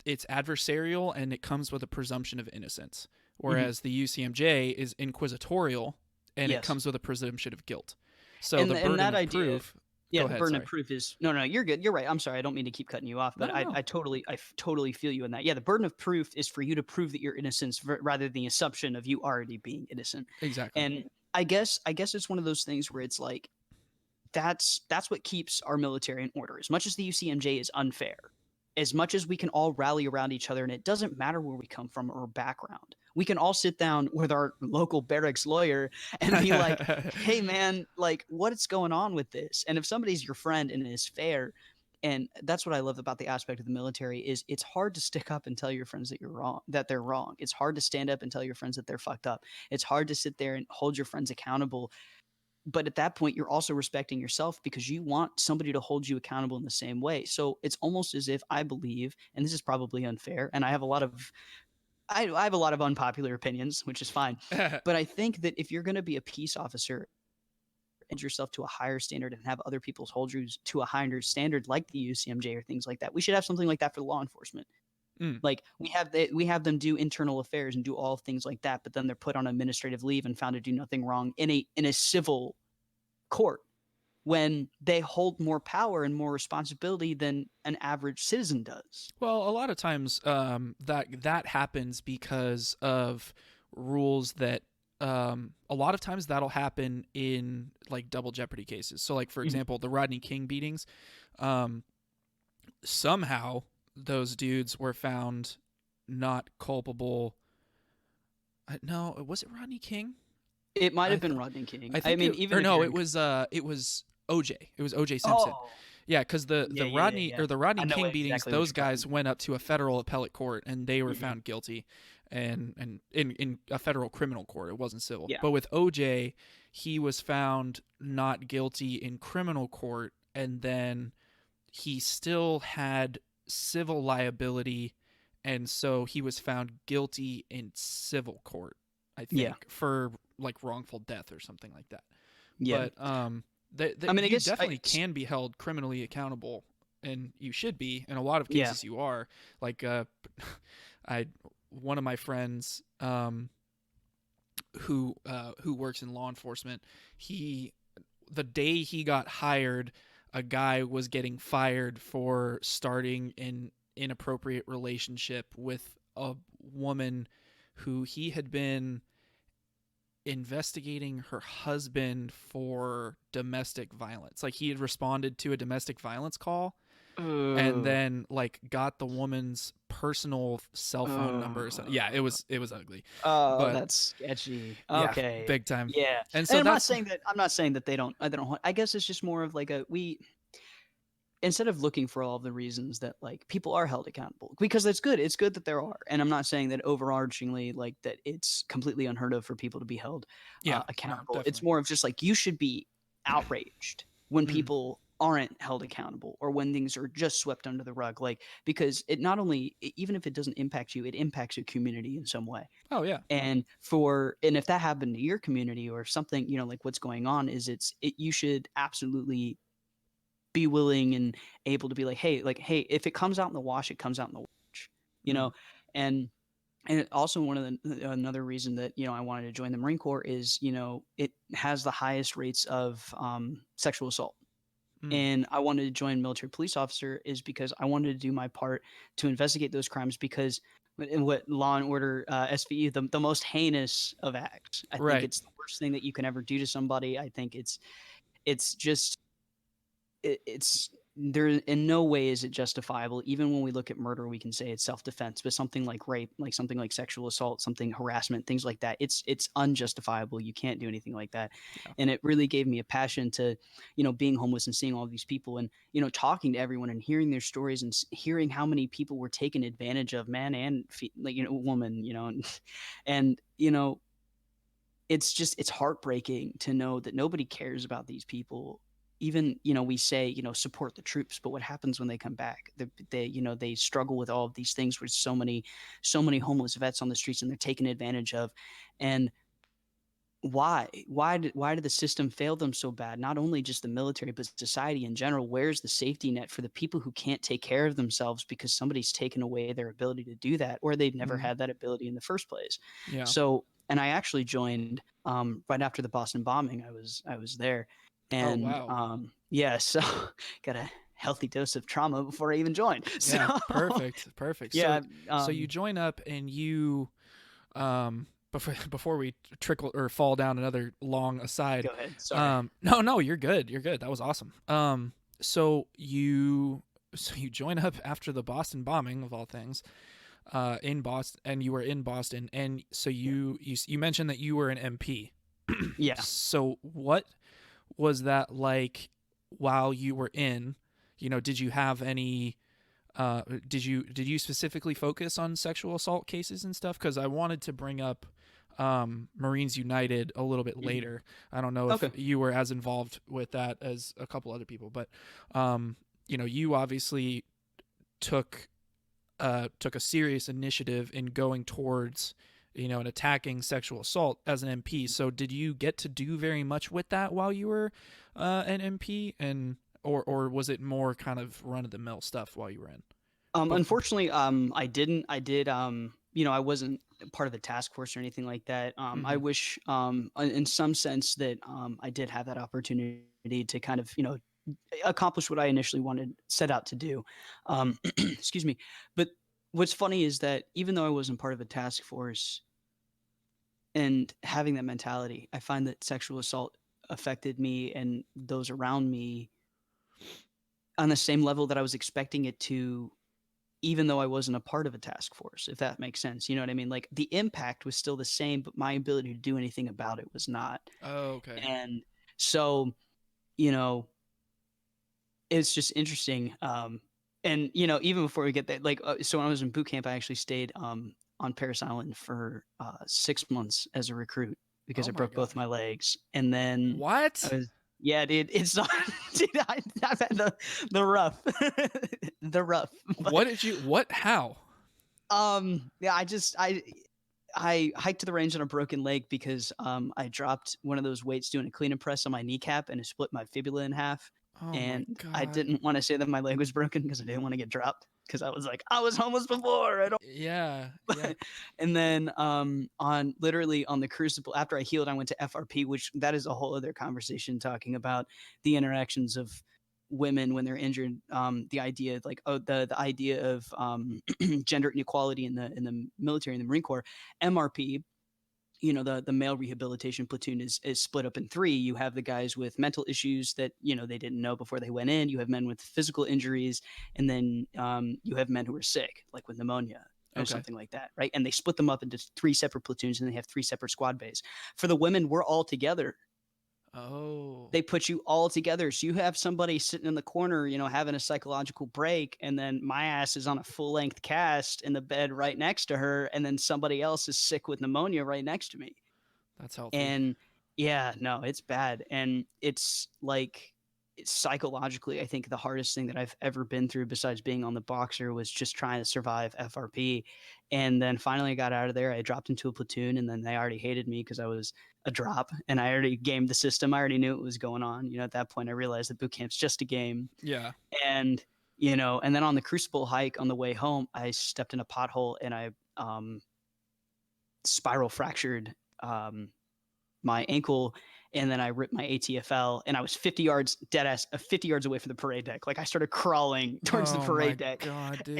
it's adversarial and it comes with a presumption of innocence. Mhm. Whereas the UCMJ is inquisitorial and it Yes. comes with a presumption of guilt. So the And burden that of idea, proof. yeah, Go the ahead. burden of Sorry. proof is, no, no, you're good. You're right. I'm sorry. I don't mean to keep cutting you off, but No, no. I totally feel you in that. Yeah, the burden of proof is for you to prove that you're innocent, rather than the assumption of you already being innocent. Exactly. And I guess it's one of those things where it's like, that's what keeps our military in order. As much as the UCMJ is unfair, as much as we can all rally around each other, and it doesn't matter where we come from or background, we can all sit down with our local barracks lawyer and be like, hey man, like, what's going on with this? And if somebody's your friend and is fair, and that's what I love about the aspect of the military, is it's hard to stick up and tell your friends that you're wrong, that they're wrong. It's hard to stand up and tell your friends that they're fucked up. It's hard to sit there and hold your friends accountable, but at that point you're also respecting yourself, because you want somebody to hold you accountable in the same way. So it's almost as if, I believe, and this is probably unfair, and I have a lot of unpopular opinions, which is fine, but I think that if you're going to be a peace officer, hold yourself to a higher standard and have other people hold you to a higher standard, like the UCMJ or things like that. We should have something like that for law enforcement. Mm. Like, we have them do internal affairs and do all things like that, but then they're put on administrative leave and found to do nothing wrong in a civil court, when they hold more power and more responsibility than an average citizen does. Well, a lot of times that happens because of rules that a lot of times that'll happen in like double jeopardy cases. So like, for Mhm. example, the Rodney King beatings, um, somehow those dudes were found not culpable. No, was it Rodney King? It might I have th- been Rodney King. I I think mean, it, even or if no, you're it was OJ. It was OJ Simpson. Oh, Yeah, because yeah, yeah, yeah, The yeah. Rodney I know King beatings, exactly what those you're talking guys about. went up to a federal appellate court and they were Mhm. found guilty, and in a federal criminal court, it wasn't civil. Yeah. But with OJ, he was found not guilty in criminal court, and then he still had civil liability, and so he was found guilty in civil court, I Yeah. think, for like wrongful death or something like that. Yeah. But I mean, I you guess definitely can be held criminally accountable, and you should be. In a lot of yeah. cases, you are. Like, I one of my friends, who works in law enforcement, he the day he got hired, a guy was getting fired for starting an inappropriate relationship with a woman who he had been investigating her husband for domestic violence. Like, he had responded to a domestic violence call and Uh, then like got the woman's personal cell phone number or something. Yeah, uh, it was ugly. oh, But that's sketchy. yeah, Okay. big time. Yeah. And And so that's I'm not saying that they don't I guess it's just more of like a we instead of looking for all of the reasons that like people are held accountable because it's good. It's good that there are. And I'm not saying that overarchingly like that it's completely unheard of for people to be held yeah, no, accountable. It's definitely. more of just like you should be outraged when Mm. people aren't held accountable or when things are just swept under the rug like because it not only even if it doesn't impact you it impacts your community in some way Oh yeah. and if that happened to your community or something like what's going on is you should absolutely be willing and able to be like hey if it comes out in the wash it comes out in the wash you Mm. know and also one of the another reason that I wanted to join the Marine Corps is it has the highest rates of sexual assault Mm. and I wanted to join military police officer is because I wanted to do my part to investigate those crimes because in what Law and Order SVU the most heinous of acts I think Right. it's the worst thing that you can ever do to somebody I think it's just it's there in no way is it justifiable. Even when we look at murder, we can say it's self-defense, but something like rape, like something like sexual assault, something harassment, things like that, it's unjustifiable. You can't do anything like that. Yeah. And it really gave me a passion to, being homeless and seeing all these people and, talking to everyone and hearing their stories and hearing how many people were taken advantage of, man and like, woman, and, it's heartbreaking to know that nobody cares about these people even we say support the troops but what happens when they come back they struggle with all of these things with so many homeless vets on the streets and they're taken advantage of and why did the system fail them so bad not only just the military but society in general where's the safety net for the people who can't take care of themselves because somebody's taken away their ability to do that or they've never Mm. had that ability in the first place Yeah. so and I actually joined right after the Boston bombing I was there Oh and wow. yeah so got a healthy dose of trauma before I even joined so Yeah. Perfect. Perfect. So yeah you join up and you before we trickle or fall down another long aside. go ahead sorry No, you're good. You're good. That was awesome. So you join up after the Boston bombing of all things, in Boston, and you were in Boston, and so yeah you mentioned that you were an MP. yeah So what was that like while you were in? Did you have any? Did you specifically focus on sexual assault cases and stuff? Because I wanted to bring up Marines United a little bit mhm. later. I don't know if Okay you were as involved with that as a couple other people, but um, you obviously took took a serious initiative in going towards and attacking sexual assault as an MP. So did you get to do very much with that while you were an MP, and or was it more kind of run of the mill stuff while you were in? Bef- Unfortunately, I didn't. I did, I wasn't part of a task force or anything like that. I mm-hmm. wish, in some sense that, I did have that opportunity to kind of, accomplish what I initially set out to do. Excuse me. But what's funny is that even though I wasn't part of a task force, And having that mentality, I find that sexual assault affected me and those around me on the same level that I was expecting it to, even though I wasn't a part of a task force, if that makes sense. You know what I mean? Like the impact was still the same, but my ability to do anything about it was not. Oh, okay. And so, you know, it's just interesting. And even before we get there, like, so when I was in boot camp, I actually stayed on Paris Island for 6 months as a recruit because Oh I my broke both gosh. my legs, and then What? yeah, dude, it's not, dude, I've had the rough, the rough, What but did you? What? How? yeah, I hiked to the range on a broken leg because I dropped one of those weights doing a clean and press on my kneecap and it split my fibula in half. Oh my And I God. didn't want to say that my leg was broken because I didn't want to get dropped because I was like, I was homeless before. I don't. Yeah. Yeah. And then on literally on the crucible after I healed, I went to FRP, which that is a whole other conversation talking about the interactions of women when they're injured. The idea like the idea of gender inequality in the military, in the Marine Corps. MRP, the male rehabilitation platoon is split up in three. You have the guys with mental issues that they didn't know before they went in. You have men with physical injuries, and then you have men who are sick, like with pneumonia or Okay. something like that, right? And they split them up into three separate platoons, and they have three separate squad bays. For the women, we're all together. Oh. They put you all together. So you have somebody sitting in the corner, having a psychological break, and then my ass is on a full length cast in the bed right next to her, and then somebody else is sick with pneumonia right next to me. That's healthy. And yeah, no, it's bad. And it's like psychologically, I think the hardest thing that I've ever been through besides being on the Boxer was just trying to survive FRP. And then finally I got out of there. I dropped into a platoon and then they already hated me because I was a drop and I already gamed the system. I already knew what was going on. At that point I realized that boot camp's just a game. Yeah. And and then on the Crucible hike on the way home, I stepped in a pothole and I spiral fractured my ankle, and then I ripped my ATFL, and I was 50 yards dead ass, 50 yards away from the parade deck. Like I started crawling towards the Oh my parade deck, God, dude.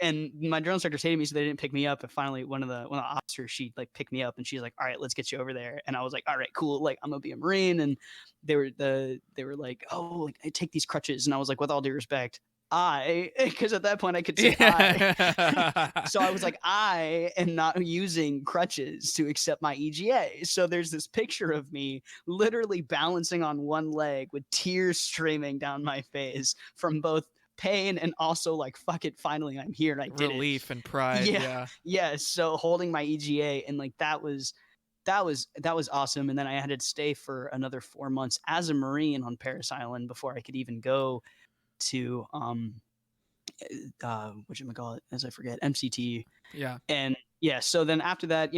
and my drill instructor hated me, so they didn't pick me up. And finally, one of the officers, she like picked me up, and she's like, "All right, let's get you over there." And I was like, "All right, cool. Like I'm gonna be a Marine." And they were like, "Oh, like I take these crutches," and I was like, "With all due respect." Because at that point I could say I. Yeah. So I was like, I am not using crutches to accept my EGA. So there's this picture of me literally balancing on one leg with tears streaming down my face from both pain and also like, fuck it, finally I'm here and I did it. Relief and pride. Yeah. Yeah. Yeah. So holding my EGA and like that was awesome. And then I had to stay for another 4 months as a Marine on Paris Island before I could even go to whatchamacallit, as I forget, MCT. Yeah. And yeah, so then after that,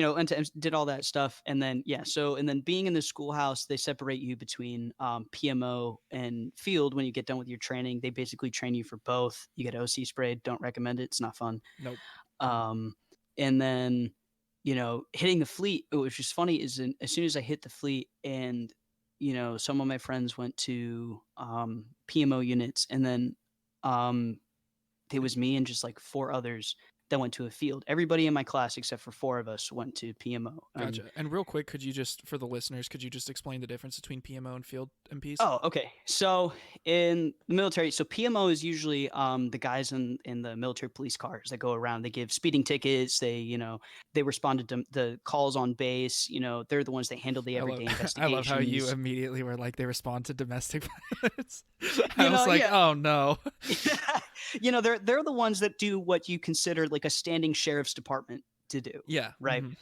did all that stuff. And then, yeah, and then being in the schoolhouse, they separate you between PMO and field when you get done with your training. They basically train you for both. You get OC sprayed. Don't recommend it. It's not fun. Nope. Um, and then, hitting the fleet, which is funny, as soon as I hit the fleet and, some of my friends went to PMO units, and then um, it was me and just like four others that went to a field. Everybody in my class except for four of us went to PMO. And Gotcha. And real quick, could you just, for the listeners, could you just explain the difference between PMO and field MPs? oh, okay. So in the military, so PMO is usually the guys in the military police cars that go around. They give speeding tickets. They responded to the calls on base. They're the ones that handle the I love, everyday I love how you investigations. immediately were like, they respond to domestic violence. I was like, Yeah. oh no. They're the ones that do what you consider like a standing sheriff's department to do, Yeah. right? Mm-hmm.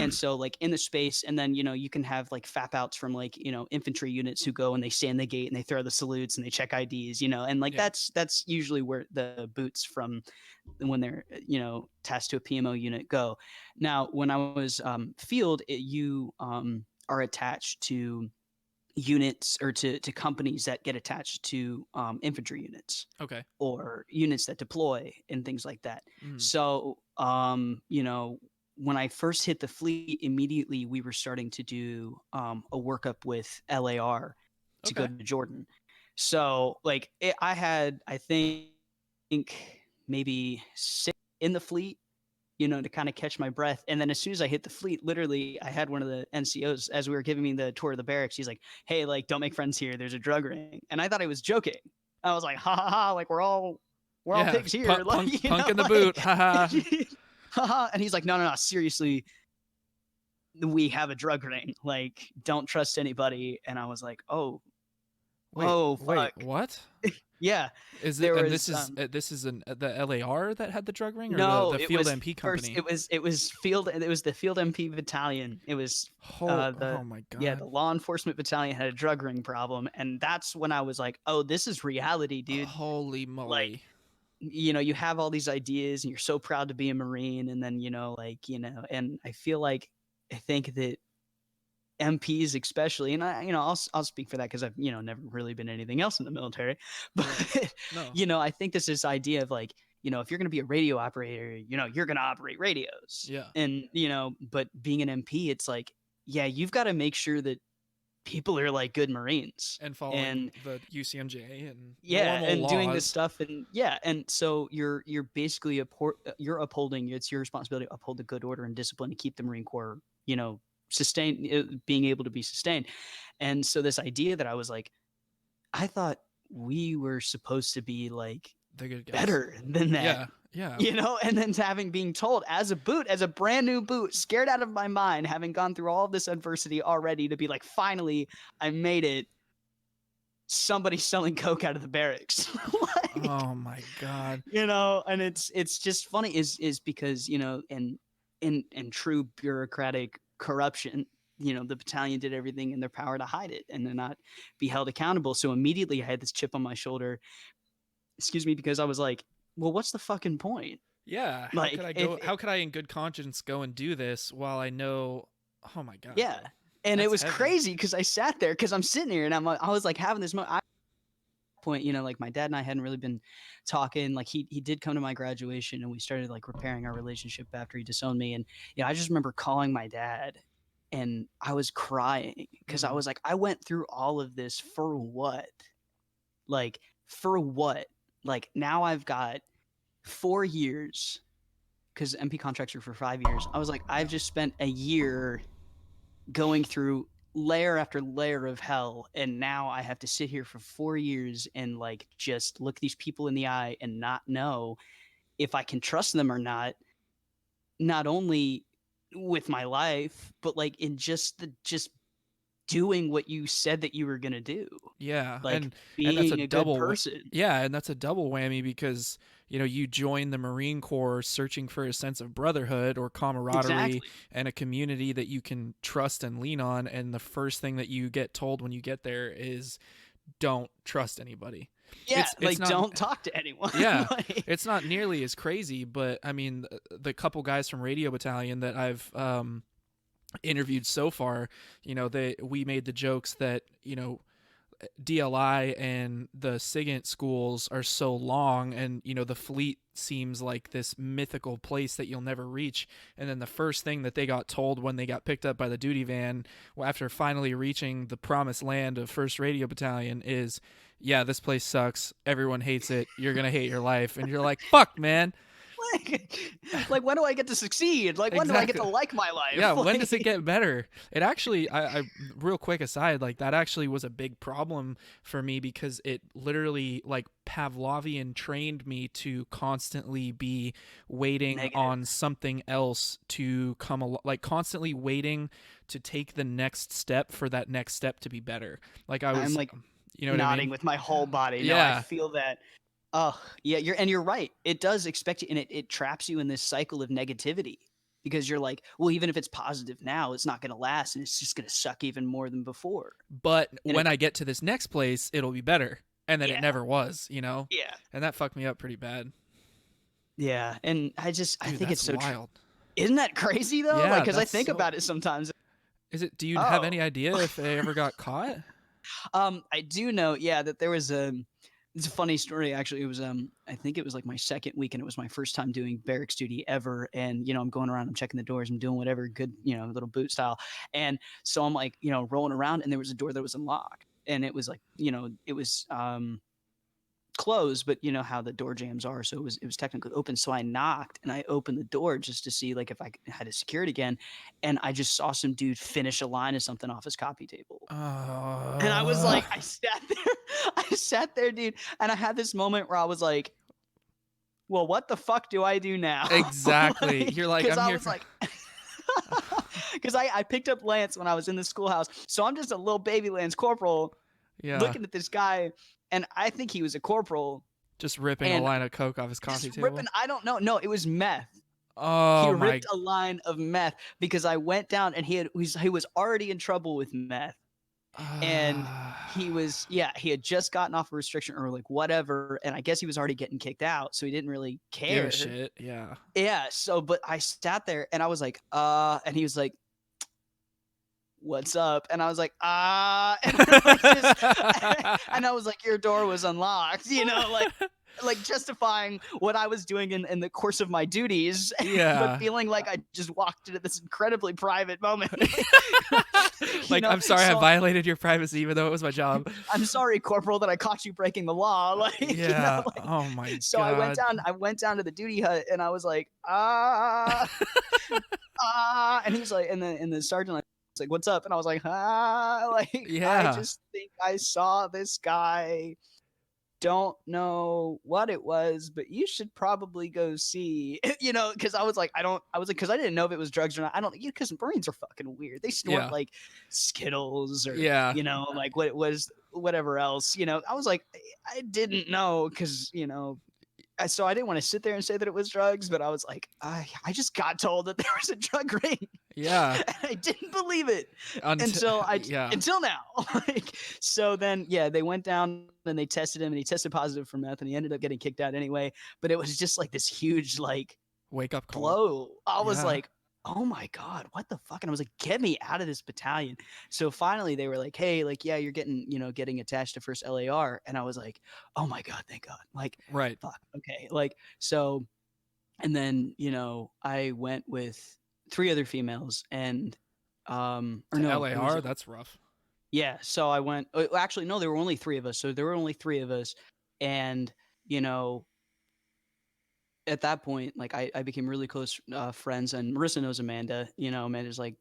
And so like in the space, and then you can have like fap outs from like infantry units who go and they stand the gate and they throw the salutes and they check IDs, and like Yeah. that's usually where the boots from when they're tasked to a PMO unit go. Now when I was field, you are attached to units or to companies that get attached to infantry units Okay. or units that deploy and things like that. Mm-hmm. So, when I first hit the fleet, immediately we were starting to do a workup with LAR to go Okay. to Jordan. So, like, I had, I think, maybe six in the fleet to kind of catch my breath. And then as soon as I hit the fleet, literally, I had one of the NCOs as we were giving me the tour of the barracks. He's like, "Hey, like, don't make friends here. There's a drug ring." And I thought he was joking. I was like, "Ha ha ha! Like, we're all Yeah, pigs here." Like, punk in the boot. Haha. haha. And he's like, "No, no, no. Seriously, we have a drug ring. Like, don't trust anybody." And I was like, "Oh, whoa, Wait, fuck." what? Yeah, Is it? there And was this is the LAR that had the drug ring, or no, the it Field was MP first. company? It was the Field MP battalion. It was Oh the my yeah, God. the law enforcement battalion had a drug ring problem, and that's when I was like, "Oh, this is reality, dude." Holy Like, moly. you have all these ideas, and you're so proud to be a Marine, and then and I think that MPs especially, and I'll speak for that because I've never really been anything else in the military, but Yeah. No. I think there's this idea of like, if you're going to be a radio operator, you're going to operate radios, Yeah. and but being an MP, it's like, yeah, you've got to make sure that people are like good Marines, And following and the UCMJ and yeah, normal and doing this laws. stuff, and yeah, and so you're basically you're upholding. It's your responsibility to uphold the good order and discipline to keep the Marine Corps, sustain being able to be sustained. And so this idea that I was like, I thought we were supposed to be like The good guys. better than that, Yeah. Yeah. and then being told as a brand new boot, scared out of my mind, having gone through all of this adversity already, to be like, finally, I made it. Somebody selling coke out of the barracks. Like, Oh my God. and it's just funny is because, in true bureaucratic corruption, the battalion did everything in their power to hide it and to not be held accountable. So immediately I had this chip on my shoulder, excuse me, because I was like, well, what's the fucking point? Yeah. How could Like, I go? How could I, in good conscience, go and do this while I know? Oh my God, yeah. bro. And it That's was heavy. crazy because I sat there because I'm sitting here and I was like having this moment. Point, like my dad and I hadn't really been talking. Like he did come to my graduation and we started like repairing our relationship after he disowned me. And I just remember calling my dad and I was crying because I Mm. was like, I went through all of this for what? Like, for what? Like, now I've got 4 years because MP contracts are for 5 years. I was like, I've Yeah. just spent a year going through layer after layer of hell, and now I have to sit here for 4 years and like just look these people in the eye and not know if I can trust them or not only with my life, but like in just doing what you said that you were going to do, Yeah, like and that's a being a good person. yeah, and that's a double whammy because you join the Marine Corps searching for a sense of brotherhood or camaraderie Exactly. and a community that you can trust and lean on, and the first thing that you get told when you get there is don't trust anybody. Yeah, It's like, not. don't talk to anyone. Yeah, Like, it's not nearly as crazy, but I mean, the couple guys from Radio Battalion that I've interviewed so far, we made the jokes that DLI and the SIGINT schools are so long, and the fleet seems like this mythical place that you'll never reach. And then the first thing that they got told when they got picked up by the duty van, after finally reaching the promised land of 1st Radio Battalion, is, yeah, this place sucks, everyone hates it, you're gonna hate your life. And you're like, fuck, man. like when do I get to succeed? Like, when do I get Exactly. to like my life? Yeah, when does it Like, get better? It actually, I real quick aside, like that actually was a big problem for me because it literally like Pavlovian trained me to constantly be waiting negative. on something else to come along, like constantly waiting to take the next step for that next step to be better. Like I I'm was, like you know what I nodding mean? with my whole body. No, I Yeah, feel that. Oh, yeah, you're right. It does expect you, and it traps you in this cycle of negativity because you're like, well, even if it's positive now, it's not going to last, and it's just going to suck even more than before. but And when I get to this next place, it'll be better. And then it yeah, never was. yeah, And that fucked me up pretty bad. yeah. And I Dude, think it's that's so. wild. Isn't that crazy though? Like, Yeah, because I that's think so. about it sometimes. Is it? Do you have Oh, any idea if they ever got caught? I do know, yeah, that there was a. It's a funny story, actually. It was I think it was like my second week, and it was my first time doing barracks duty ever. And I'm going around, I'm checking the doors, I'm doing whatever good, little boot style. And so I'm like, rolling around, and there was a door that was unlocked, and it was like, it was closed, but you know how the door jams are, so it was technically open. So I knocked and I opened the door just to see like if I had to secure it again, and I just saw some dude finish a line of something off his copy table. And I was Uh, like, I sat there, I sat there, dude, and I had this moment where I was like, well, what the fuck do I do now? exactly. Like, You're like, because I'm I here was for. like, because I picked up Lance when I was in the schoolhouse. So I'm just a little baby Lance corporal Yeah, looking at this guy, and I think he was a corporal. just ripping a And line of coke off his coffee just table. ripping, I don't know. No, it was meth. He Oh ripped my. a line of meth because I went down and he was already in trouble with meth. And he had just gotten off a restriction or like whatever. And I guess he was already getting kicked out. So he didn't really Give a care. shit. Yeah. Yeah. So, but I sat there and I was like, and he was like, what's up? And I was like, and like just, and I was like, your door was unlocked, like justifying what I was doing in the course of my duties, but Yeah. feeling like I just walked into this incredibly private moment. Like, I'm sorry I So violated your privacy, even though it was my job. I'm sorry, Corporal, that I caught you breaking the law. Yeah. Like, Oh my so god. I went down to the duty hut and I was like, and he's like, and the sergeant was like, what's up? And I was like, like, I Yeah. just think I saw this guy. Don't know what it was, but you should probably go see, because I was like, because I didn't know if it was drugs or not. I don't, because Marines are fucking weird. They snort Yeah. like Skittles or, Yeah. like what it was, whatever else, I was like, I didn't know because, so I didn't want to sit there and say that it was drugs, but I was like, I just got told that there was a drug ring. Yeah. And I didn't believe it Until yeah. until now. Like, so then, yeah, they went down and they tested him and he tested positive for meth and he ended up getting kicked out anyway. But it was just like this huge, like, Wake up call. blow. I was Yeah. like, oh my God, what the fuck? And I was like, get me out of this battalion. So finally they were like, hey, like, yeah, you're getting attached to first LAR. And I was like, oh my God, thank God. Like, Right. fuck. Okay. Like, so, and then, I went with three other females and, or To no, it was, LAR, that's rough. yeah. So I went, actually, no, there were only three of us. So there were only three of us. And, you know, at that point, like I became really close friends, and Marissa knows Amanda. Amanda's like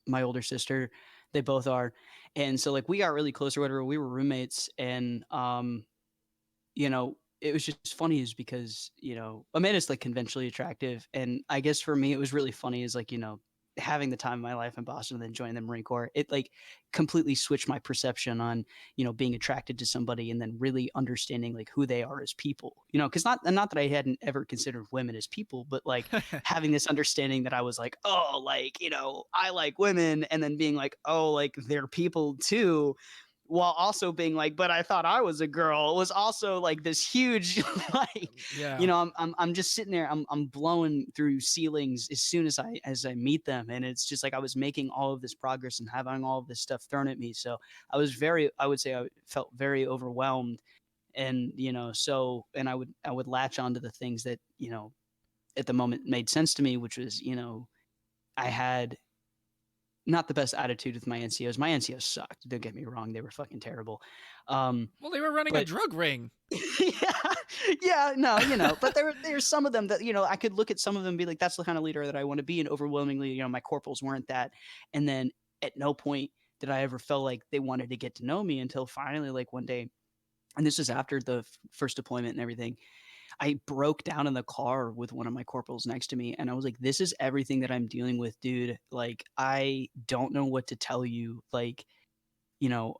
my older sister. They both are, and so like we got really close or whatever. We were roommates, and it was just funny is because Amanda's like conventionally attractive, and I guess for me it was really funny is like having the time of my life in Boston and then joining the Marine Corps. It like completely switched my perception on being attracted to somebody and then really understanding like who they are as people. Because not that I hadn't ever considered women as people, but like having this understanding that I was like, oh, like I like women, and then being like, oh, like they're people too, while also being like, but I thought I was a girl, was also like this huge, like, Yeah. I'm just sitting there, I'm blowing through ceilings as soon as I meet them, and it's just like I was making all of this progress and having all of this stuff thrown at me. So I would say I felt very overwhelmed, and and I would latch onto the things that at the moment made sense to me, which was I had not the best attitude with my NCOs. My NCOs sucked. Don't get me wrong; they were fucking terrible. Well, they were running a But drug ring. yeah, yeah, no, but there's some of them that I could look at some of them and be like, that's the kind of leader that I want to be, and overwhelmingly, my corporals weren't that. And then at no point did I ever feel like they wanted to get to know me until finally, like one day, and this is after the first deployment and everything. I broke down in the car with one of my corporals next to me, and I was like, this is everything that I'm dealing with, dude. Like, I don't know what to tell you. Like,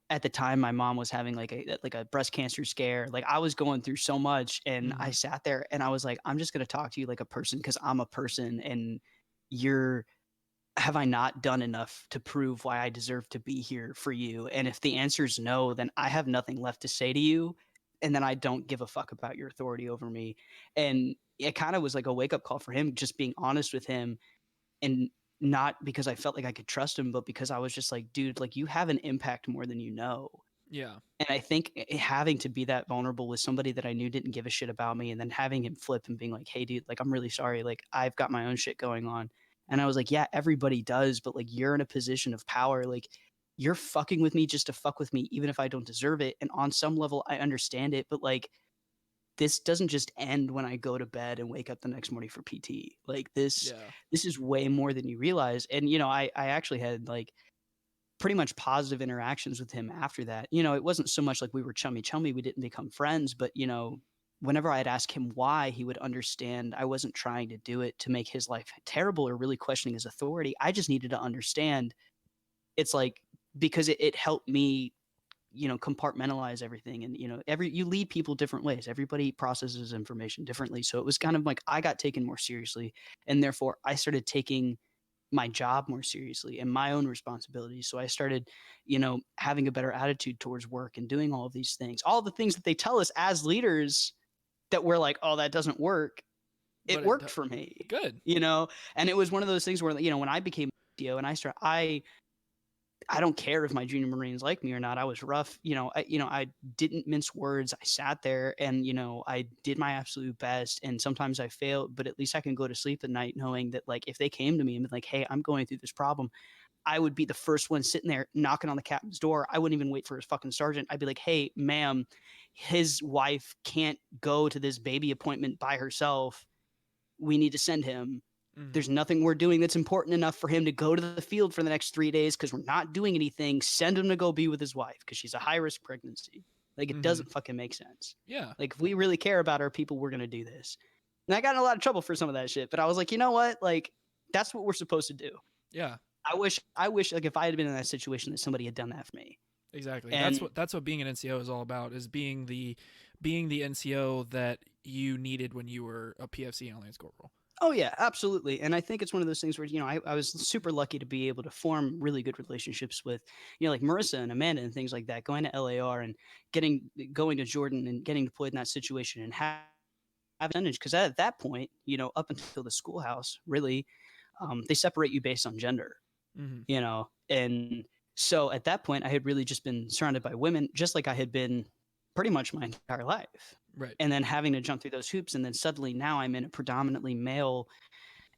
at the time my mom was having like a breast cancer scare. Like I was going through so much, and I Hmm. sat there and I was like, I'm just going to talk to you like a person because I'm a person, and you're have I not done enough to prove why I deserve to be here for you? And if the answer is no, then I have nothing left to say to you. And then I don't give a fuck about your authority over me. And it kind of was like a wake up call for him, just being honest with him, and not because I felt like I could trust him, but because I was just like, dude, like you have an impact more than you know. Yeah. And I think having to be that vulnerable with somebody that I knew didn't give a shit about me, and then having him flip and being like, hey, dude, like, I'm really sorry. Like, I've got my own shit going on. And I was like, yeah, everybody does, but like, you're in a position of power. Like, you're fucking with me just to fuck with me, even if I don't deserve it. And on some level, I understand it. But like, this doesn't just end when I go to bed and wake up the next morning for PT. Like Yeah. this is way more than you realize. And you know, I actually had like pretty much positive interactions with him after that. You know, it wasn't so much like we were chummy, we didn't become friends, but you know, whenever I'd ask him why, he would understand I wasn't trying to do it to make his life terrible or really questioning his authority. I just needed to understand it's like because it helped me, you know, compartmentalize everything. And you know, you lead people different ways, everybody processes information differently. So it was kind of like I got taken more seriously, and therefore I started taking my job more seriously and my own responsibilities. So I started, you know, having a better attitude towards work and doing all of these things, all the things that they tell us as leaders that we're like, oh, that doesn't work. It But worked for me, good. you know. And it was one of those things where, you know, when I became CEO and I don't care if my junior Marines like me or not. I was rough, you know, I didn't mince words. I sat there and, you know, I did my absolute best. And sometimes I failed, but at least I can go to sleep at night knowing that, like, if they came to me and been like, hey, I'm going through this problem, I would be the first one sitting there knocking on the captain's door. I wouldn't even wait for his fucking sergeant. I'd be like, hey, ma'am, his wife can't go to this baby appointment by herself. We need to send him. Hmm. There's nothing we're doing that's important enough for him to go to the field for the next 3 days because we're not doing anything. Send him to go be with his wife because she's a high risk pregnancy. Like, it Hmm. doesn't fucking make sense. Yeah. Like, if we really care about our people, we're going to do this. And I got in a lot of trouble for some of that shit, but I was like, you know what? Like, that's what we're supposed to do. Yeah. I wish, like, if I had been in that situation, that somebody had done that for me. Exactly. And That's what being an NCO is all about, is being the NCO that you needed when you were a PFC and a Lance Corporal. oh yeah, absolutely. And I think it's one of those things where, you know, I was super lucky to be able to form really good relationships with, you know, like Marissa and Amanda and things like that, going to LAR and going to Jordan and getting deployed in that situation and have percentage. Because at that point, you know, up until the schoolhouse, really, they separate you based on gender, Hmm. you know. And so at that point, I had really just been surrounded by women, just like I had been pretty much my entire life. Right. And then having to jump through those hoops, and then suddenly now I'm in a predominantly male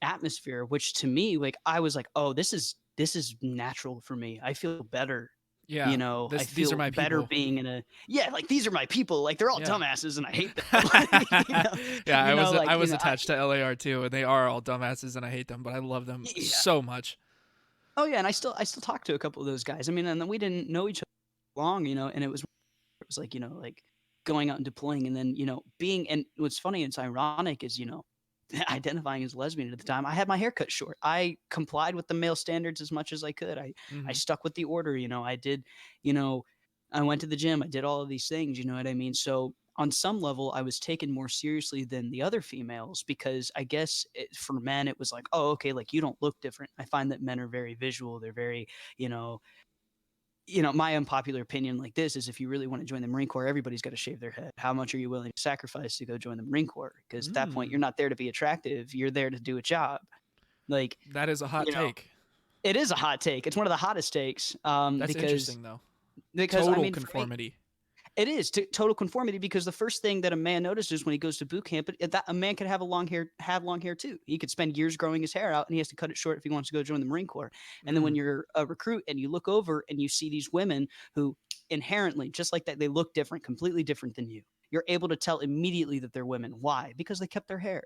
atmosphere, which to me, like, I was like, oh, this is natural for me. I feel better. You Yeah. know, I These are feel my better people. being in a, yeah, like, these are my people. Like, they're all Yeah. dumbasses and I hate them. you know, Yeah, I like, was attached to LAR too, and they are all dumbasses, and I hate them, but I love them yeah. so much. Oh yeah, and I still talk to a couple of those guys. I mean, and then we didn't know each other long, you know, and it was like, you know, like going out and deploying and then, you know, being, and what's funny and it's ironic is, you know, identifying as lesbian at the time, I had my hair cut short. I complied with the male standards as much as I could. I Hmm. stuck with the order, you know, I did, you know, I went to the gym, I did all of these things, you know what I mean? So on some level, I was taken more seriously than the other females because I guess for men, it was like, oh, okay, like you don't look different. I find that men are very visual. They're very, you know, my unpopular opinion like this is if you really want to join the Marine Corps, everybody's got to shave their head. How much are you willing to sacrifice to go join the Marine Corps? Because at that point, you're Mm. not there to be attractive. You're there to do a job. Like, That is a hot you know, take. it is a hot take. It's one of the hottest takes That's because interesting though. I Total mean, for me, conformity. it is total conformity because the first thing that a man notices when he goes to boot camp, that a man could have long hair too. He could spend years growing his hair out, and he has to cut it short if he wants to go join the Marine Corps. And then when Mm. you're a recruit and you look over and you see these women who inherently, just like that, they look different, completely different than you. You're able to tell immediately that they're women. Why? Because they kept their hair,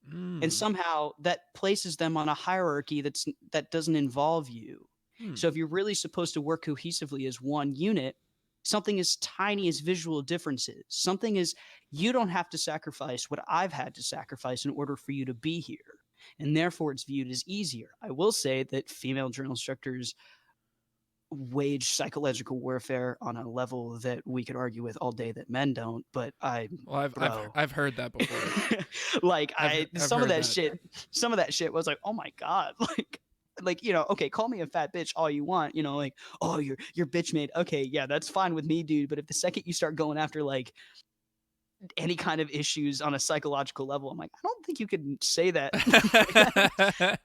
and Mm. somehow that places them on a hierarchy that doesn't involve you. Hmm. So if you're really supposed to work cohesively as one unit, something as tiny as visual differences, something as you don't have to sacrifice what I've had to sacrifice in order for you to be here. And therefore it's viewed as easier. I will say that female drill instructors wage psychological warfare on a level that we could argue with all day that men don't, but Well, bro, I've heard that before. like I've heard that. some of that shit was like, oh my god, like, you know, okay, call me a fat bitch all you want, you know, like, oh, you're bitch made, okay, yeah, that's fine with me, dude, but if the second you start going after like any kind of issues on a psychological level, I'm like, I don't think you could say that.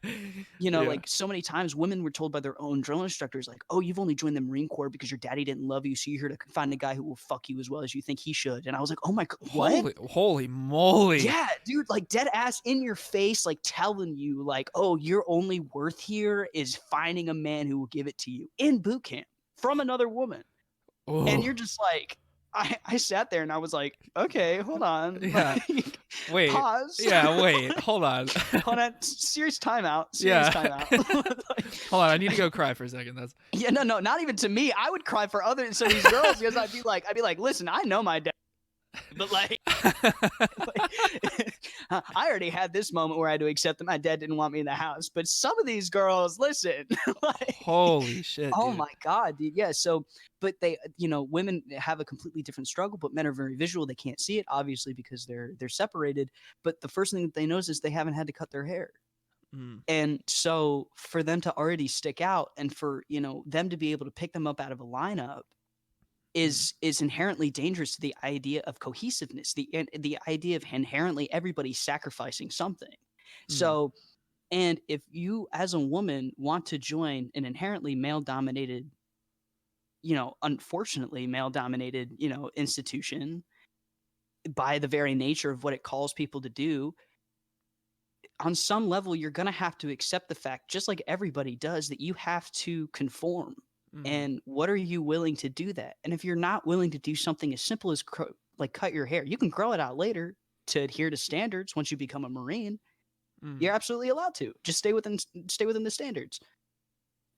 You know, Yeah. like, so many times women were told by their own drill instructors, like, oh, you've only joined the Marine Corps because your daddy didn't love you, so you're here to find a guy who will fuck you as well as you think he should. And I was like, oh my god, what? Holy moly. Yeah, dude, like, dead ass in your face, like, telling you, like, oh, your only worth here is finding a man who will give it to you in boot camp from another woman. And Oh. you're just like, I sat there and I was like, okay, hold on. Yeah. Like, Wait. pause. Yeah, wait. Hold on. Hold on. Serious timeout. Serious Yeah. timeout. Like, Hold on, I need to go cry for a second. That's yeah, no, not even to me. I would cry for others. So these girls, because I'd be like, listen, I know my dad, but like, I already had this moment where I had to accept that my dad didn't want me in the house. But some of these girls, listen, like, Holy shit, oh dude. my God, dude. Yeah. So, but they, women have a completely different struggle, but men are very visual. They can't see it, obviously, because they're separated. But the first thing that they notice is they haven't had to cut their hair. Mm, And so for them to already stick out and for, them to be able to pick them up out of a lineup mm, is inherently dangerous to the idea of cohesiveness, the idea of inherently everybody sacrificing something. mm, So, and if you as a woman want to join an inherently male dominated, unfortunately male dominated, institution by the very nature of what it calls people to do, on some level you're going to have to accept the fact, just like everybody does, that you have to conform. mm, And what are you willing to do that? And if you're not willing to do something as simple as like cut your hair, you can grow it out later to adhere to standards. Once you become a Marine, mm. you're absolutely allowed to just stay within the standards.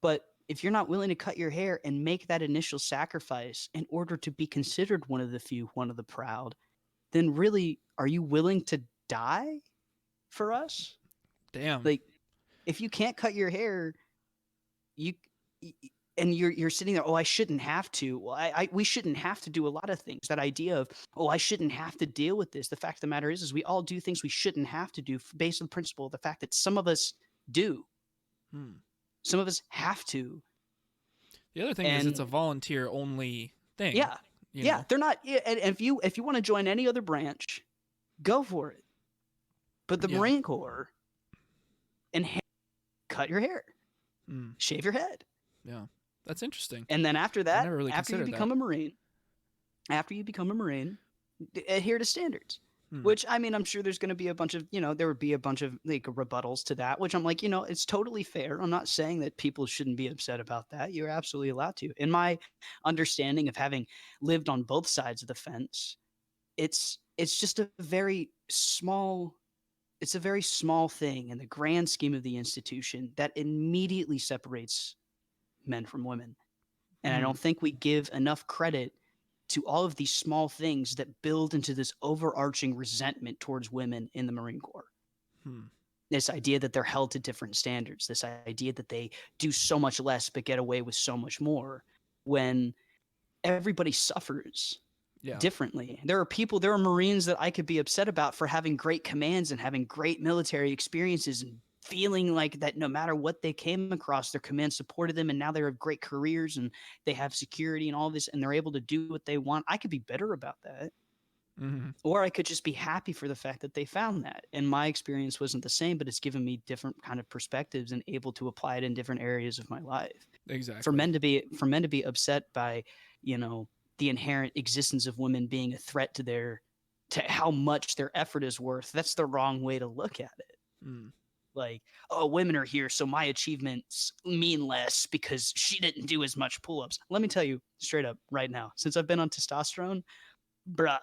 But if you're not willing to cut your hair and make that initial sacrifice in order to be considered one of the few, one of the proud, then really, are you willing to die for us? Damn. Like, if you can't cut your hair, you and you're sitting there, oh, I shouldn't have to. Well, we shouldn't have to do a lot of things. That idea of, oh, I shouldn't have to deal with this. The fact of the matter is we all do things we shouldn't have to do based on the principle of the fact that some of us do, Hmm. some of us have to. The other thing is it's And a volunteer only thing, yeah, you yeah, know. they're not. Yeah, and if you want to join any other branch, go for it. But the Yeah. Marine Corps, and cut your hair, Mm, shave your head. yeah. That's interesting. And then after I that, never really after you considered that. become a Marine, adhere to standards. Hmm. Which, I mean, I'm sure there's going to be a bunch of, there would be a bunch of like rebuttals to that, which I'm like, it's totally fair. I'm not saying that people shouldn't be upset about that. You're absolutely allowed to. In my understanding of having lived on both sides of the fence, it's just it's a very small thing in the grand scheme of the institution that immediately separates men from women. And I Mm, don't think we give enough credit to all of these small things that build into this overarching resentment towards women in the Marine Corps. hmm. This idea that they're held to different standards, this idea that they do so much less but get away with so much more, when everybody suffers Yeah. differently. There are Marines that I could be upset about for having great commands and having great military experiences and feeling like that no matter what they came across, their command supported them and now they have great careers and they have security and all this and they're able to do what they want. I could be bitter about that. Hmm. Or I could just be happy for the fact that they found that. And my experience wasn't the same, but it's given me different kind of perspectives and able to apply it in different areas of my life. For Exactly. men to be upset by, you know, the inherent existence of women being a threat to how much their effort is worth, that's the wrong way to look at it. Mm. Like, oh, women are here, so my achievements mean less because she didn't do as much pull-ups. Let me tell you straight up right now, since I've been on testosterone, bruh.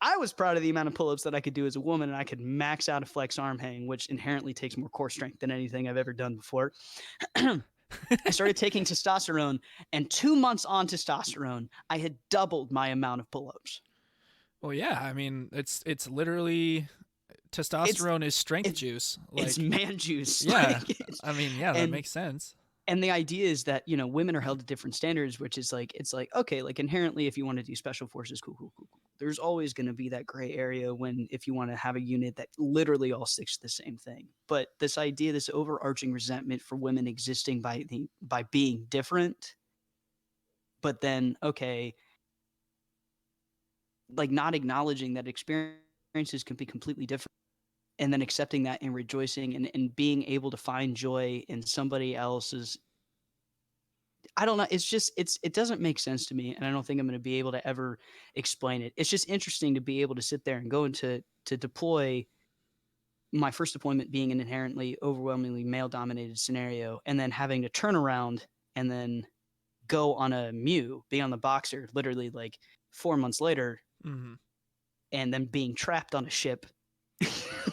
I was proud of the amount of pull-ups that I could do as a woman, and I could max out a flex arm hang, which inherently takes more core strength than anything I've ever done before. I started taking testosterone, and 2 months on testosterone, I had doubled my amount of pull-ups. Well, yeah. I mean, it's literally It's testosterone is strength it's juice. it's Like, man juice, yeah. like it's, I mean, yeah, that and makes sense. and the idea is that women are held to different standards, which is like it's like okay, like inherently, if you want to do special forces, cool, cool, cool, cool. There's always going to be that gray area when if you want to have a unit that literally all sticks to the same thing. But this idea, this overarching resentment for women existing by being different, but then okay, like not acknowledging that experiences can be completely different and then accepting that and rejoicing and being able to find joy in somebody else's. I don't know. It's just it doesn't make sense to me, and I don't think I'm going to be able to ever explain it. It's just interesting to be able to sit there and go into to deploy. My first deployment being an inherently overwhelmingly male dominated scenario, and then having to turn around and then go on a MEU, be on the Boxer, literally like 4 months later, Mm-hmm. and then being trapped on a ship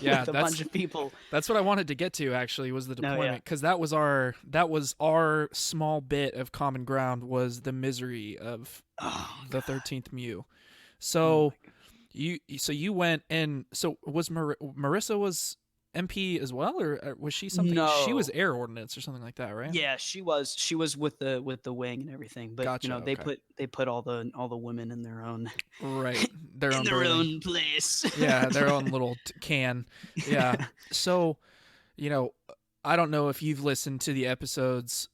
Yeah, with a bunch of people. that's what I wanted to get to, actually, was the No, yeah. deployment, because that was our small bit of common ground, was the misery of Oh the god. 13th MEU. Oh So my god. you went, and so was Marissa was MP as well, or was she something? She was No. air ordnance or something like that, right? Yeah, she was with the wing and everything, but Gotcha. Okay. they put all the women in their own Right. Their in own their berthing. own place. Yeah, their own little can. Yeah. Yeah. So, you know, I don't know if you've listened to the episodes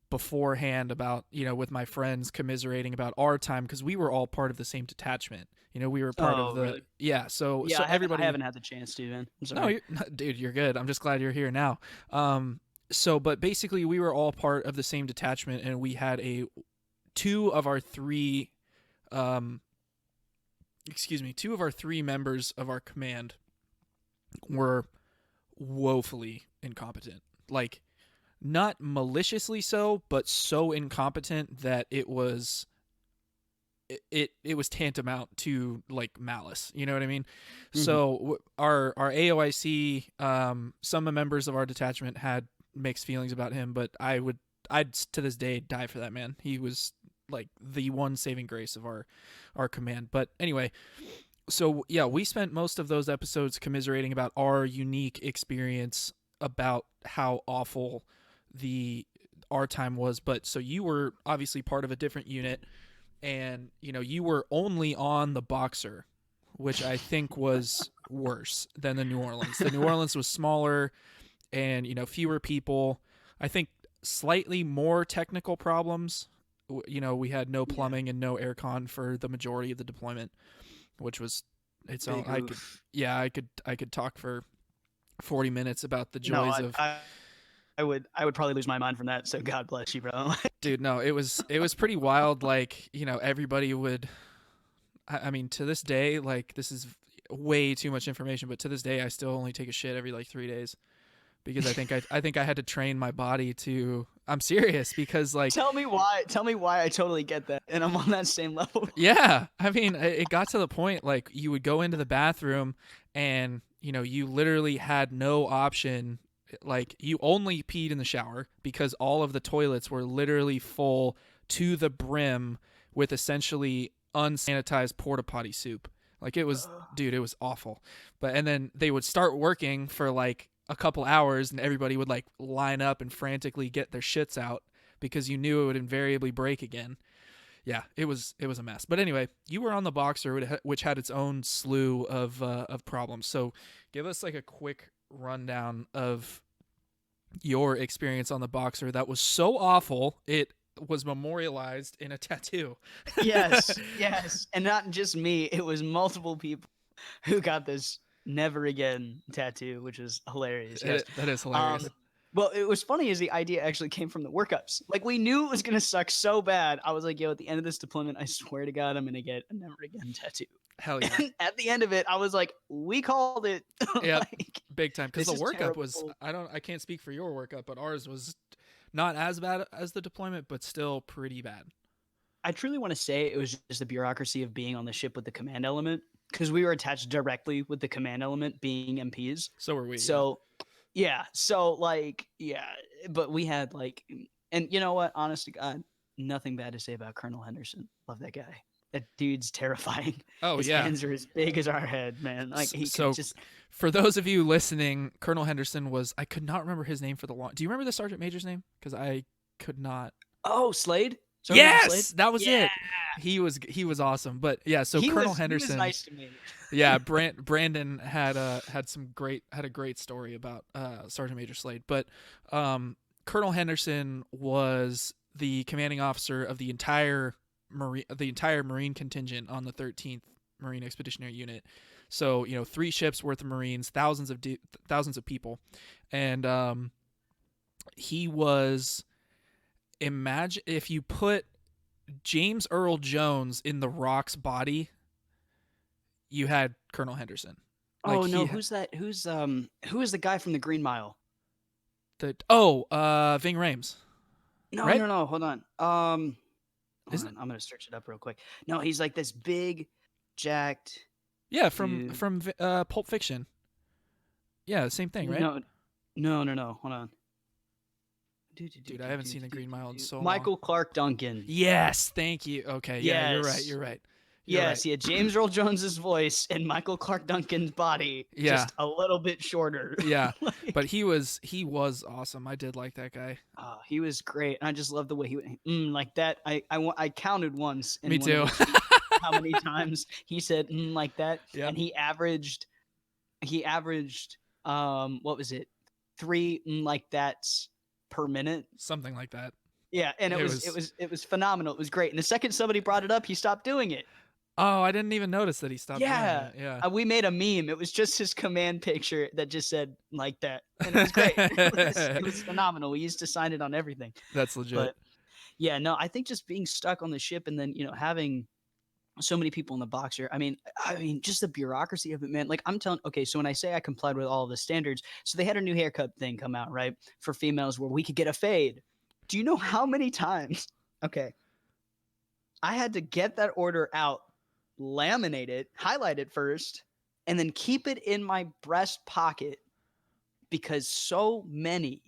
beforehand about, with my friends commiserating about our time, because we were all part of the same detachment. We were part of Oh, the really? yeah. So Yeah, I everybody. haven't had the chance to, man. I'm No, sorry. dude, you're good. I'm just glad you're here now. But basically, we were all part of the same detachment, and we had two of our three, um, two of our three members of our command were woefully incompetent. Like, not maliciously so, but so incompetent that it was tantamount to like malice. You know what I mean? Mhm. So our AOIC, some members of our detachment had mixed feelings about him, but I'd to this day die for that man. He was like the one saving grace of our command. But anyway, so yeah, we spent most of those episodes commiserating about our unique experience, about how awful our time was. But so you were obviously part of a different unit, and you were only on the Boxer, which I think was worse than the New Orleans. The New Orleans was smaller and fewer people. I think slightly more technical problems. We had no Yeah. plumbing and no aircon for the majority of the deployment, which was its own. Big oof. I could talk for 40 minutes about the No, joys of. I would probably lose my mind from that. So God bless you, bro. Dude, no, it was pretty wild. Like, everybody would. I mean, to this day, like, this is way too much information, but to this day, I still only take a shit every like 3 days, because I think I had to train my body to. I'm serious, because like. Tell me why. Tell me why. I totally get that, and I'm on that same level. Yeah, I mean, it got to the point like you would go into the bathroom, and you literally had no option. Like, you only peed in the shower because all of the toilets were literally full to the brim with essentially unsanitized porta potty soup. Like, it was, dude, it was awful. And then they would start working for like a couple hours, and everybody would like line up and frantically get their shits out, because you knew it would invariably break again. Yeah, it was a mess. But anyway, you were on the Boxer, which had its own slew of problems. So give us like a quick rundown of your experience on the Boxer that was so awful it was memorialized in a tattoo. Yes, yes, and not just me. It was multiple people who got this "never again" tattoo, which is hilarious. Yes. That is hilarious. Well, it was funny, is the idea actually came from the workups. Like, we knew it was gonna suck so bad. I was like, yo, at the end of this deployment, I swear to God, I'm gonna get a "never again" tattoo. Hell yeah. And at the end of it, I was like, we called it. Yeah, Like, big time. Because the this is workup was, terrible. I can't speak for your workup, but ours was not as bad as the deployment, but still pretty bad. I truly want to say it was just the bureaucracy of being on the ship with the command element, because we were attached directly with the command element being MPs. So were we. So yeah, so like yeah, but we had like, and you know what? Honest to God, nothing bad to say about Colonel Henderson. Love that guy. That dude's terrifying. Oh His yeah. hands are as big as our head, man. Like, he could just. For those of you listening, Colonel Henderson was, I could not remember his name for the long. Do you remember the Sergeant Major's name? Because I could not. Oh, Slade. Yes, Slade? that was Yeah. it. He was awesome. But yeah, so Colonel Henderson. He was nice to me. Yeah, Brandon had a great story about Sergeant Major Slade. But Colonel Henderson was the commanding officer of the entire Marine contingent on the 13th Marine Expeditionary Unit. So 3 ships worth of Marines, thousands of people, and he was. Imagine if you put James Earl Jones in The Rock's body, you had Colonel Henderson. Oh no, who's that? Who is the guy from the Green Mile? Ving Rhames. right? No. Hold on. Hold Isn't on. it? I'm gonna search it up real quick. No, he's like this big, jacked Yeah, dude. from Pulp Fiction. Yeah, same thing, right? No, no. Hold on. Dude, I haven't seen The Green Mile in so long. Michael Clark Duncan. Yes, thank you. Okay, yeah, you're right. Yes. You're right. You're right. Yes, he had James Earl Jones's voice and Michael Clark Duncan's body, Yeah, just a little bit shorter. yeah. But Like, he was awesome. I did like that guy. oh, he was great. I just love the way he went like that. I counted once Me in one of too. his speeches how many times he said like that, Yeah, and he averaged what was it, 3 like that's per minute. something like that. Yeah, and it It was it was. was it was phenomenal. It was great. And the second somebody brought it up, he stopped doing it. Oh, I didn't even notice that he stopped doing Yeah. it. Yeah. We made a meme. It was just his command picture that just said like that. And it was great. It was phenomenal. We used to sign it on everything. That's legit. But yeah, no, I think just being stuck on the ship and then, having so many people in the Boxer. I mean, just the bureaucracy of it, man. Like I'm telling, okay, so when I say I complied with all of the standards, so they had a new haircut thing come out, right? For females where we could get a fade. Do you know how many times? Okay. I had to get that order out, laminate it, highlight it first, and then keep it in my breast pocket because so many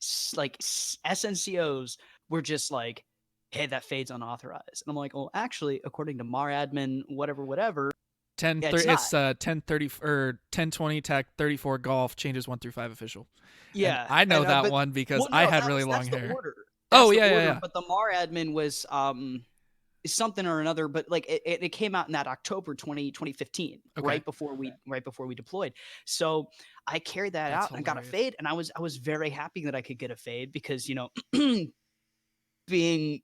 SNCOs were just like, hey, that fade's unauthorized. And I'm like, well, actually, according to MAR admin, whatever, yeah, it's not. It's 10:30 or 10:20 tack 34 golf changes 1 through 5 official. And Yeah. I know And that but one because well, I no, had really long that's the hair. order. Oh That's the yeah, yeah, order. yeah. But the MAR admin was something or another, but like it came out in that October 2015, Okay. right before we deployed. So I carried that That's out and got a hilarious. fade, and I was very happy that I could get a fade because being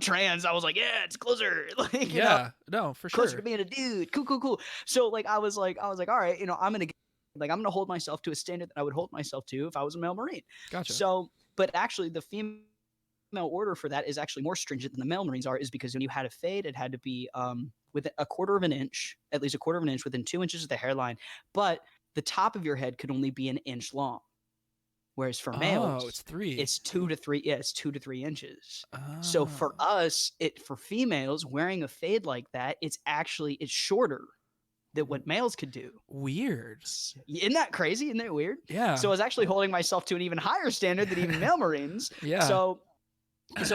trans, I was like, yeah, it's closer, like Yeah. No, for closer to sure. being a dude. Cool. So like I was like, all right, I'm gonna hold myself to a standard that I would hold myself to if I was a male Marine. Gotcha. So, but actually, the female order for that is actually more stringent than the male Marines are, is because when you had a fade, it had to be within a quarter of an inch, at least a quarter of an inch, within 2 inches of the hairline, but the top of your head could only be an inch long. Whereas for Oh, males, it's 3. it's 2 to 3. Yeah, it's 2 to 3 inches. So for Oh. us, for females wearing a fade like that, it's shorter than what males could do. Weird. Isn't that crazy? Isn't that weird? Yeah. So I was actually holding myself to an even higher standard than even male Marines. Yeah. So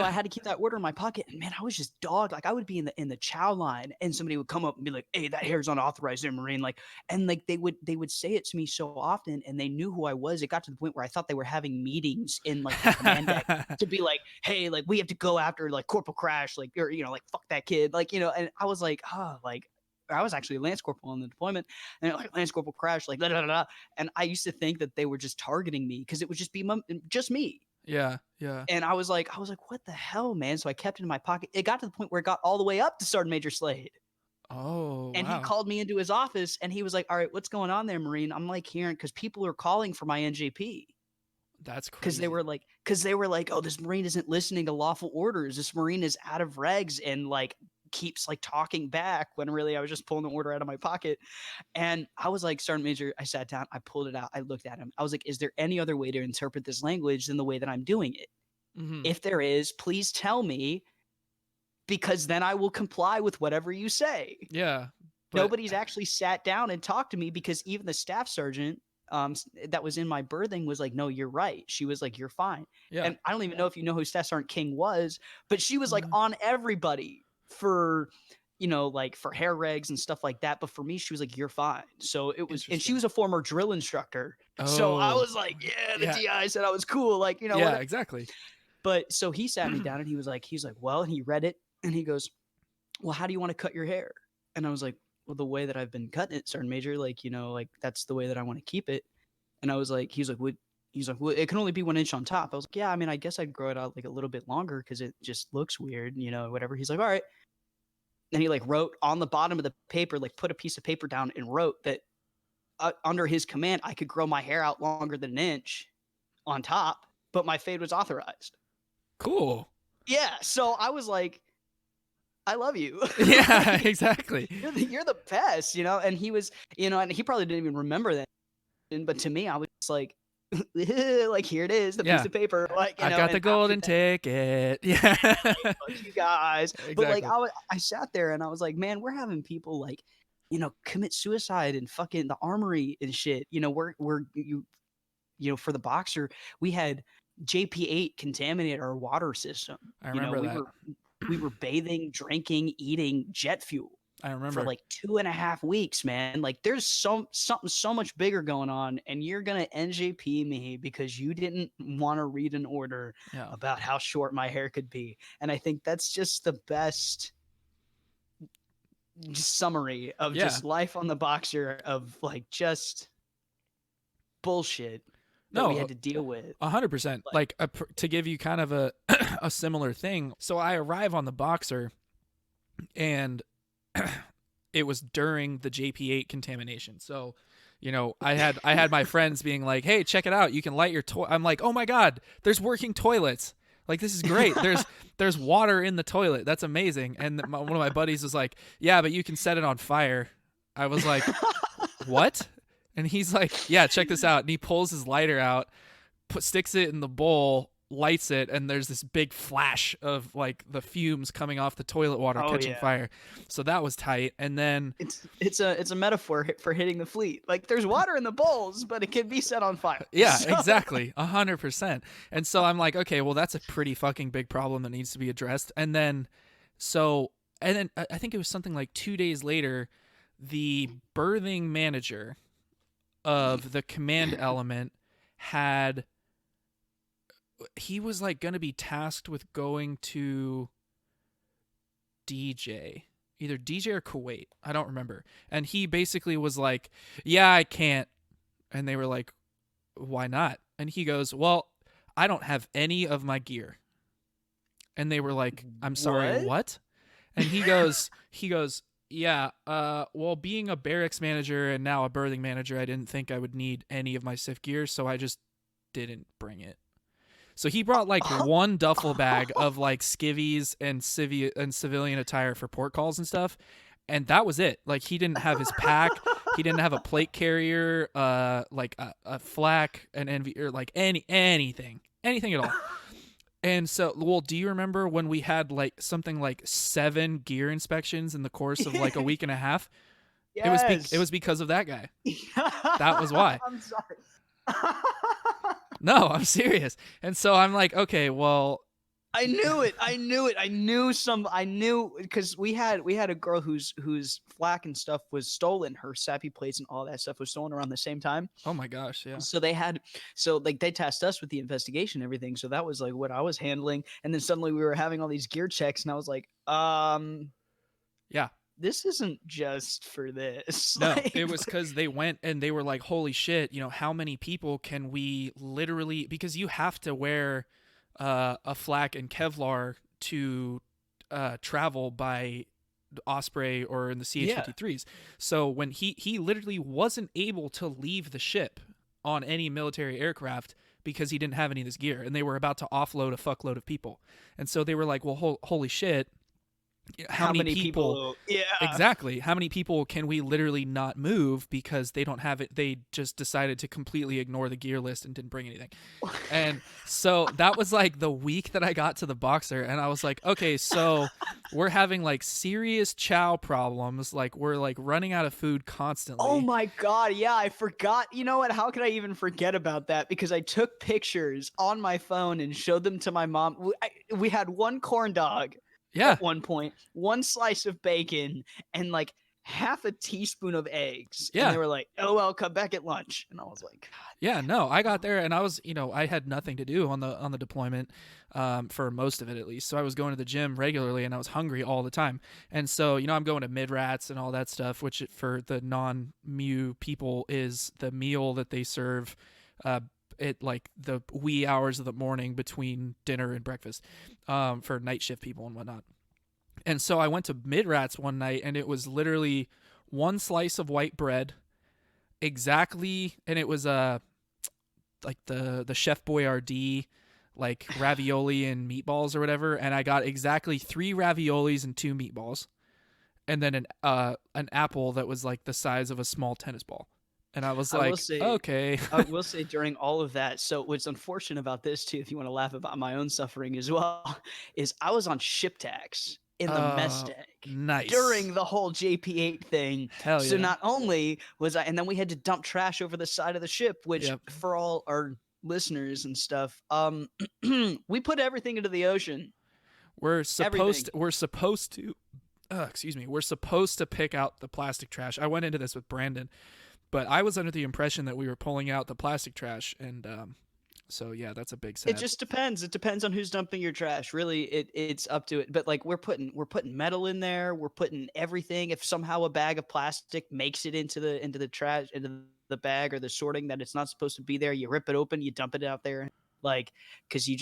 I had to keep that order in my pocket, and man, I was just dogged. Like I would be in the chow line, and somebody would come up and be like, "Hey, that hair's unauthorized there, Marine." Like, and like they would say it to me so often, and they knew who I was. It got to the point where I thought they were having meetings in like the command deck to be like, "Hey, like we have to go after like Corporal Crash, like or like fuck that kid, like And I was like, like. I was actually a Lance Corporal on the deployment, and like Lance Corporal Crash, like da da da. And I used to think that they were just targeting me because it would just be just me. Yeah. Yeah. And I was like, what the hell, man? So I kept it in my pocket. It got to the point where it got all the way up to Sergeant Major Slade. Oh, And he wow. called me into his office and he was like, all right, what's going on there, Marine? I'm like hearing because people are calling for my NJP. That's Because crazy. they were like, oh, this Marine isn't listening to lawful orders. This Marine is out of regs and like keeps like talking back when really I was just pulling the order out of my pocket. And I was like, Sergeant Major, I sat down, I pulled it out, I looked at him. I was like, is there any other way to interpret this language than the way that I'm doing it? Mhm. If there is, please tell me, because then I will comply with whatever you say. Yeah. But Nobody's actually sat down and talked to me because even the staff sergeant that was in my berthing was like, no, you're right. She was like, you're fine. yeah. And I don't even know if you know who Staff Sergeant King was, but she was like Uh, on everybody for, like for hair regs and stuff like that. But for me, she was like, you're fine. So it was, and she Interesting. was a former drill instructor. So I Oh. was like, yeah, the Yeah. GI said I was cool. Like, Yeah, whatever. exactly. But so he sat me down and he's like, well, and he read it and he goes, well, how do you want to cut your hair? And I was like, well, the way that I've been cutting it, Sergeant Major, like, like that's the way that I want to keep it. And I was like, he's like, well, it can only be 1 inch on top. I was like, yeah, I mean, I guess I'd grow it out like a little bit longer because it just looks weird, whatever. He's like, all right. And he like wrote on the bottom of the paper, like put a piece of paper down and wrote that under his command, I could grow my hair out longer than 1 inch on top, but my fade was authorized. Cool. Yeah. So I was like, I love you. Yeah, Like, exactly. you're the best, And he was, and he probably didn't even remember that. But to me, I was just like, like, here it is, the piece Yeah. of paper, like, I've got the and after golden that, ticket. Yeah. hey, fuck you guys. But like, Exactly. I sat there and I was like, man, we're having people like, commit suicide and fucking the armory and shit. For the Boxer, we had JP8 contaminate our water system. I You know, remember we that. were we were bathing, drinking, eating jet fuel I for remember. like 2.5 weeks, man. Like there's something so much bigger going on, and you're gonna NJP me because you didn't want to read an order Yeah. about how short my hair could be. And I think that's just the best summary of Yeah. just life on the Boxer, of like just bullshit that we No, had to deal with. 100%. Like, Like to give you kind of a a similar thing. So I arrive on the Boxer, and it was during the JP8 contamination. So, I had my friends being like, "Hey, check it out. You can light your toilet." I'm like, "Oh my god, there's working toilets. Like this is great. There's water in the toilet. That's amazing." And one of my buddies was like, "Yeah, but you can set it on fire." I was like, "What?" And he's like, "Yeah, check this out." And he pulls his lighter out, sticks it in the bowl, lights it, and there's this big flash of like the fumes coming off the toilet water oh catching yeah. fire. So that was tight. And then It's a metaphor for hitting the fleet. Like there's water in the bowls, but it can be set on fire. yeah, So, exactly, 100%. And so I'm like, okay, well that's a pretty fucking big problem that needs to be addressed. And then I think it was something like 2 days later, the birthing manager of the command element had he was like going to be tasked with going to DJ, either DJ or Kuwait. I don't remember. And he basically was like, "Yeah, I can't." And they were like, "Why not?" And he goes, "Well, I don't have any of my gear." And they were like, "I'm sorry, what? what?" And he goes, "Yeah, well, being a barracks manager and now a birthing manager, I didn't think I would need any of my SIF gear, so I just didn't bring it." So he brought like one duffel bag of like skivvies and civilian attire for port calls and stuff, and that was it. Like he didn't have his pack, he didn't have a plate carrier, like a flak, an NV, or like anything at all. And so, well, do you remember when we had like something like 7 gear inspections in the course of like a week and a half? It Yes. was because of that guy. That was why. I'm sorry. No, I'm serious. And so I'm like, okay, well, I knew it. I knew it. I knew because we had a girl whose flak and stuff was stolen. Her sappy plates and all that stuff was stolen around the same time. oh my gosh, yeah. So they tasked us with the investigation and everything. So that was like what I was handling. And then suddenly we were having all these gear checks, and I was like, Yeah. this isn't just for this. No, Like, it was because they went and they were like, holy shit, how many people can we literally, because you have to wear a flak and Kevlar to travel by Osprey or in the yeah. CH-53s. So when he literally wasn't able to leave the ship on any military aircraft because he didn't have any of this gear, and they were about to offload a fuckload of people. And so they were like, well, holy shit, how many people Yeah. exactly, how many people can we literally not move because they don't have it, they just decided to completely ignore the gear list and didn't bring anything. And so that was like the week that I got to the Boxer, and I was like, okay, so we're having like serious chow problems, like we're like running out of food constantly. Oh my God. Yeah, I forgot. You know what? How could I even forget about that? Because I took pictures on my phone and showed them to my mom. We had one corn dog Yeah. at one point, one slice of bacon, and like half a teaspoon of eggs. Yeah. And they were like, "Oh, well, come back at lunch." And I was like, God. Yeah, no, I got there and I was, I had nothing to do on the deployment, for most of it at least. So I was going to the gym regularly and I was hungry all the time. And so, I'm going to mid-rats and all that stuff, which for the non-MEU people is the meal that they serve at like the wee hours of the morning between dinner and breakfast, for night shift people and whatnot. And so I went to mid-rats one night and it was literally one slice of white bread, exactly, and it was like the Chef Boyardee, like ravioli and meatballs or whatever, and I got exactly 3 raviolis and 2 meatballs, and then an apple that was like the size of a small tennis ball. And I was I will like, say okay. I will say during all of that, so what's unfortunate about this too, if you want to laugh about my own suffering as well, is I was on ship tax in the mess deck Nice. during the whole JP8 thing. Hell So yeah. not only was I, and then we had to dump trash over the side of the ship, which Yep. for all our listeners and stuff, we put everything into the ocean. Everything. We're supposed to excuse me. We're supposed to pick out the plastic trash. I went into this with Brandon, but I was under the impression that we were pulling out the plastic trash, and so yeah, that's a big It sad. just depends. It depends on who's dumping your trash. Really, it's up to it. But like we're putting metal in there. We're putting everything. If somehow a bag of plastic makes it into the trash, into the bag or the sorting that it's not supposed to be there, you rip it open, you dump it out there, like because you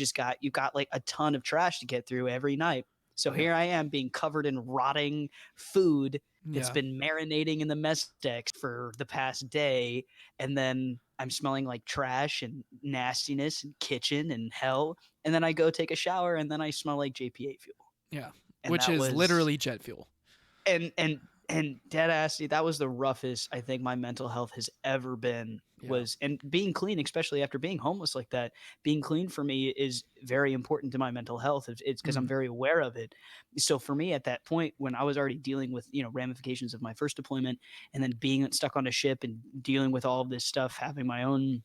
got like a ton of trash to get through every night. So Yeah. here I am being covered in rotting food that's Yeah. been marinating in the mess decks for the past day, and then I'm smelling like trash and nastiness and kitchen and hell. And then I go take a shower and then I smell like JP8 fuel. Yeah. And Which that is was literally jet fuel. and dead ass, that was the roughest I think my mental health has ever been. Yeah. Was and being clean, especially after being homeless like that, being clean for me is very important to my mental health. It's because I'm very aware of it. So for me at that point, when I was already dealing with ramifications of my first deployment, and then being stuck on a ship and dealing with all of this stuff, having my own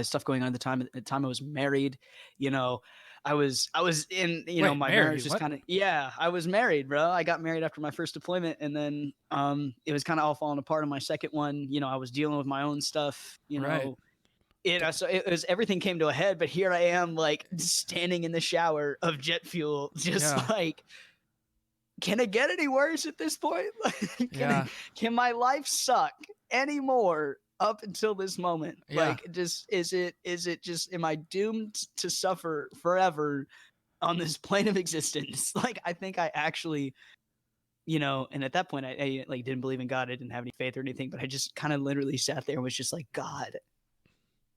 stuff going on at the time I was married, you know, I was in, Wait, my married? marriage just What? kind of, yeah, I was married, bro. I got married after my first deployment, and then it was kind of all falling apart on my second one. I was dealing with my own stuff, Right. so it was, everything came to a head, but here I am like standing in the shower of jet fuel, just Yeah. like, can it get any worse at this point? Yeah. Can my life suck anymore up until this moment? Yeah. Like, just is it just, am I doomed to suffer forever on this plane of existence? Like, I think I actually, and at that point I like didn't believe in God. I didn't have any faith or anything, but I just kind of literally sat there and was just like, God,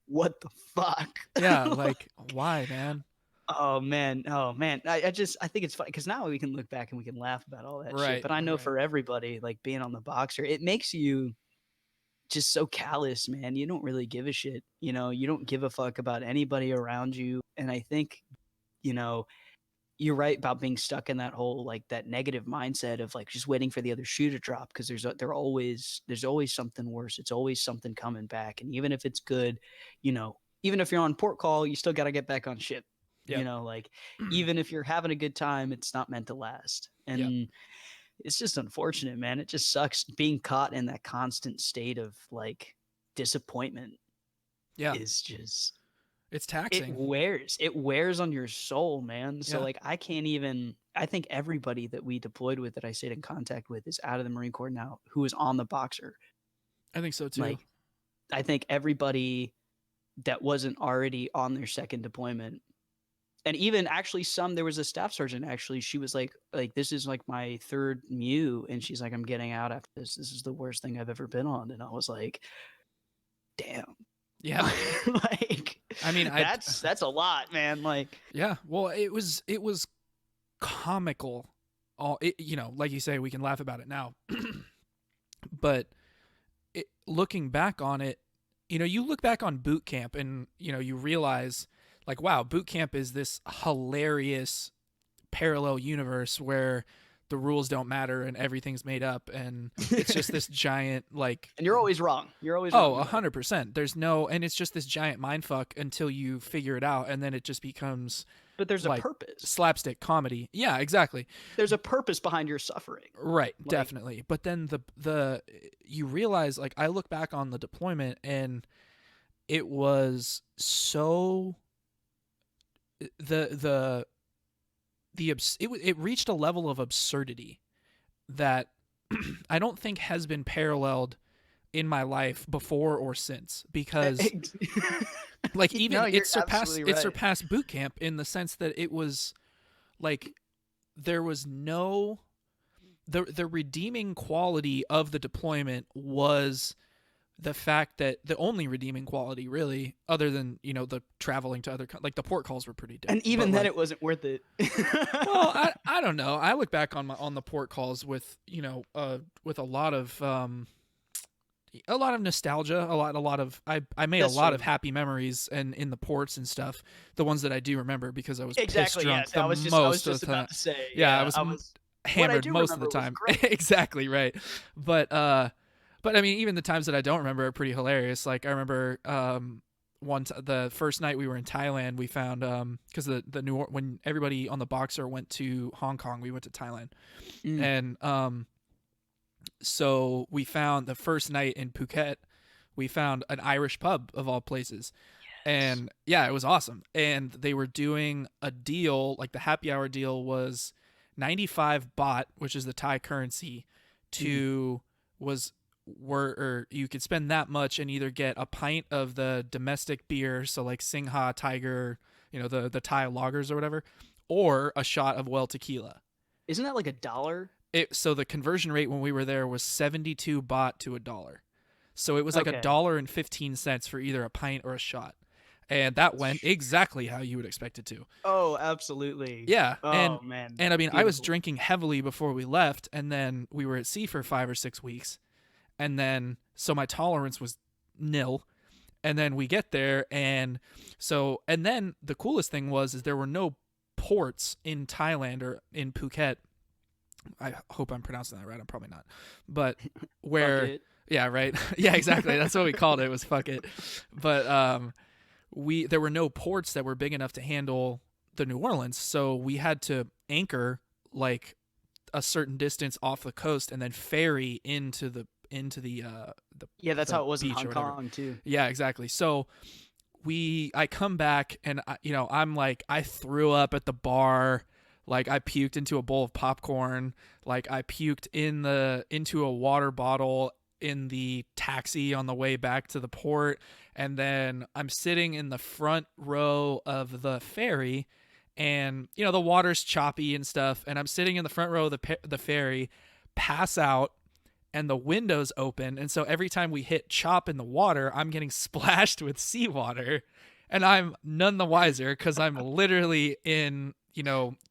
what the fuck? Yeah. Like, why, man? Oh man, oh man. I think it's funny because now we can look back and we can laugh about all that shit. Right. But I know Right. for everybody, like being on the Boxer, it makes you just so callous, man. You don't really give a shit. You don't give a fuck about anybody around you. And I think, you know, you're right about being stuck in that whole, like, that negative mindset of like just waiting for the other shoe to drop, because there's always something worse. It's always something coming back. And even if it's good, even if you're on port call, you still got to get back on ship. Yep. Like, even if you're having a good time, it's not meant to last. And Yep. it's just unfortunate, man. It just sucks being caught in that constant state of like disappointment. Yeah. Is just, It's it taxing. wears on your soul, man. So Yeah. like, I think everybody that we deployed with, that I stayed in contact with, is out of the Marine Corps now, who is on the Boxer. I think so too. Like, I think everybody that wasn't already on their second deployment, and even actually there was a staff sergeant, actually, she was like, this is like my third MEU, and she's like, I'm getting out after this. This is the worst thing I've ever been on. And I was like, damn. Yeah. Like, I mean, that's a lot, man. Like, yeah. Well, it was comical. Like you say, we can laugh about it now, but looking back on it, you look back on boot camp and you realize, like, wow, boot camp is this hilarious parallel universe where the rules don't matter and everything's made up, and it's just this giant, like, and you're always wrong. You're always wrong. 100%. And it's just this giant mindfuck until you figure it out, and then it just becomes. But there's like, a purpose. Slapstick comedy. Yeah, exactly. There's a purpose behind your suffering. Right, definitely. But then you realize, like, I look back on the deployment and it was so it reached a level of absurdity that I don't think has been paralleled in my life before or since, because like, even it surpassed boot camp in the sense that it was like, there was no the redeeming quality of the deployment was the fact that the only redeeming quality, really, other than the traveling to other, like, the port calls were pretty dope. And even then, it wasn't worth it. Well, I don't know. I look back on the port calls with with a lot of a lot of nostalgia, a lot of I made a That's lot of fair. happy memories and in the ports and stuff. The ones that I do remember because I was pissed Exactly. drunk Yes. the I was most of just the about time. to say. Yeah, I Yeah. was What I hammered do most of the remember was time. great. Exactly right. But I mean, even the times that I don't remember are pretty hilarious. Like I remember the first night we were in Thailand, we found because when everybody on the Boxer went to Hong Kong, we went to Thailand, Mm, and so we found the first night in Phuket, we found an Irish pub of all places. yes. And yeah, it was awesome. And they were doing a deal, like the happy hour deal was 95 baht, which is the Thai currency, Mm. to was were or you could spend that much and either get a pint of the domestic beer, so like Singha, Tiger, the Thai lagers or whatever, or a shot of well tequila. Isn't that like $1? So the conversion rate when we were there was 72 baht to a dollar. So it was like a Okay. dollar and 15 cents for either a pint or a shot. And that went exactly how you would expect it to. Oh, absolutely. Yeah. Oh And man, and I mean, I was beautiful. drinking heavily before we left, and then we were at sea for 5 or 6 weeks. And then so my tolerance was nil. And then we get there, and then the coolest thing is there were no ports in Thailand or in Phuket. I hope I'm pronouncing that right. I'm probably not. But Fuck where it. yeah, right. Yeah, exactly. That's what we called it. Was fuck it. But there were no ports that were big enough to handle the New Orleans, so we had to anchor like a certain distance off the coast and then ferry Yeah, that's the how it was in beach or Hong whatever. Kong too. Yeah, exactly. So I come back and I'm like I threw up at the bar, like I puked into a bowl of popcorn, like I puked into a water bottle in the taxi on the way back to the port, and then I'm sitting in the front row of the ferry, and the water's choppy and stuff, and I'm sitting in the front row of the ferry, pass out, and the windows open, and so every time we hit chop in the water, I'm getting splashed with seawater, and I'm none the wiser because I'm literally in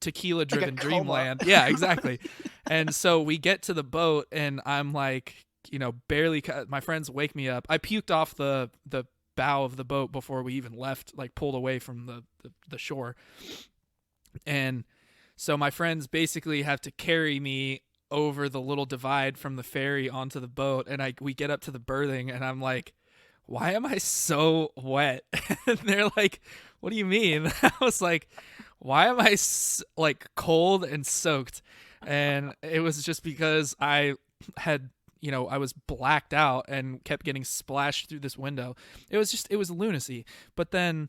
tequila Like a driven coma. dreamland. Yeah, exactly. And so we get to the boat, and I'm like, barely. My friends wake me up. I puked off the bow of the boat before we even left, like pulled away from the shore, and so my friends basically have to carry me over the little divide from the ferry onto the boat, and we get up to the berthing, and I'm like, why am I so wet? And they're like, what do you mean? I was like, why am I like cold and soaked? And it was just because I had I was blacked out and kept getting splashed through this window. It was lunacy. But then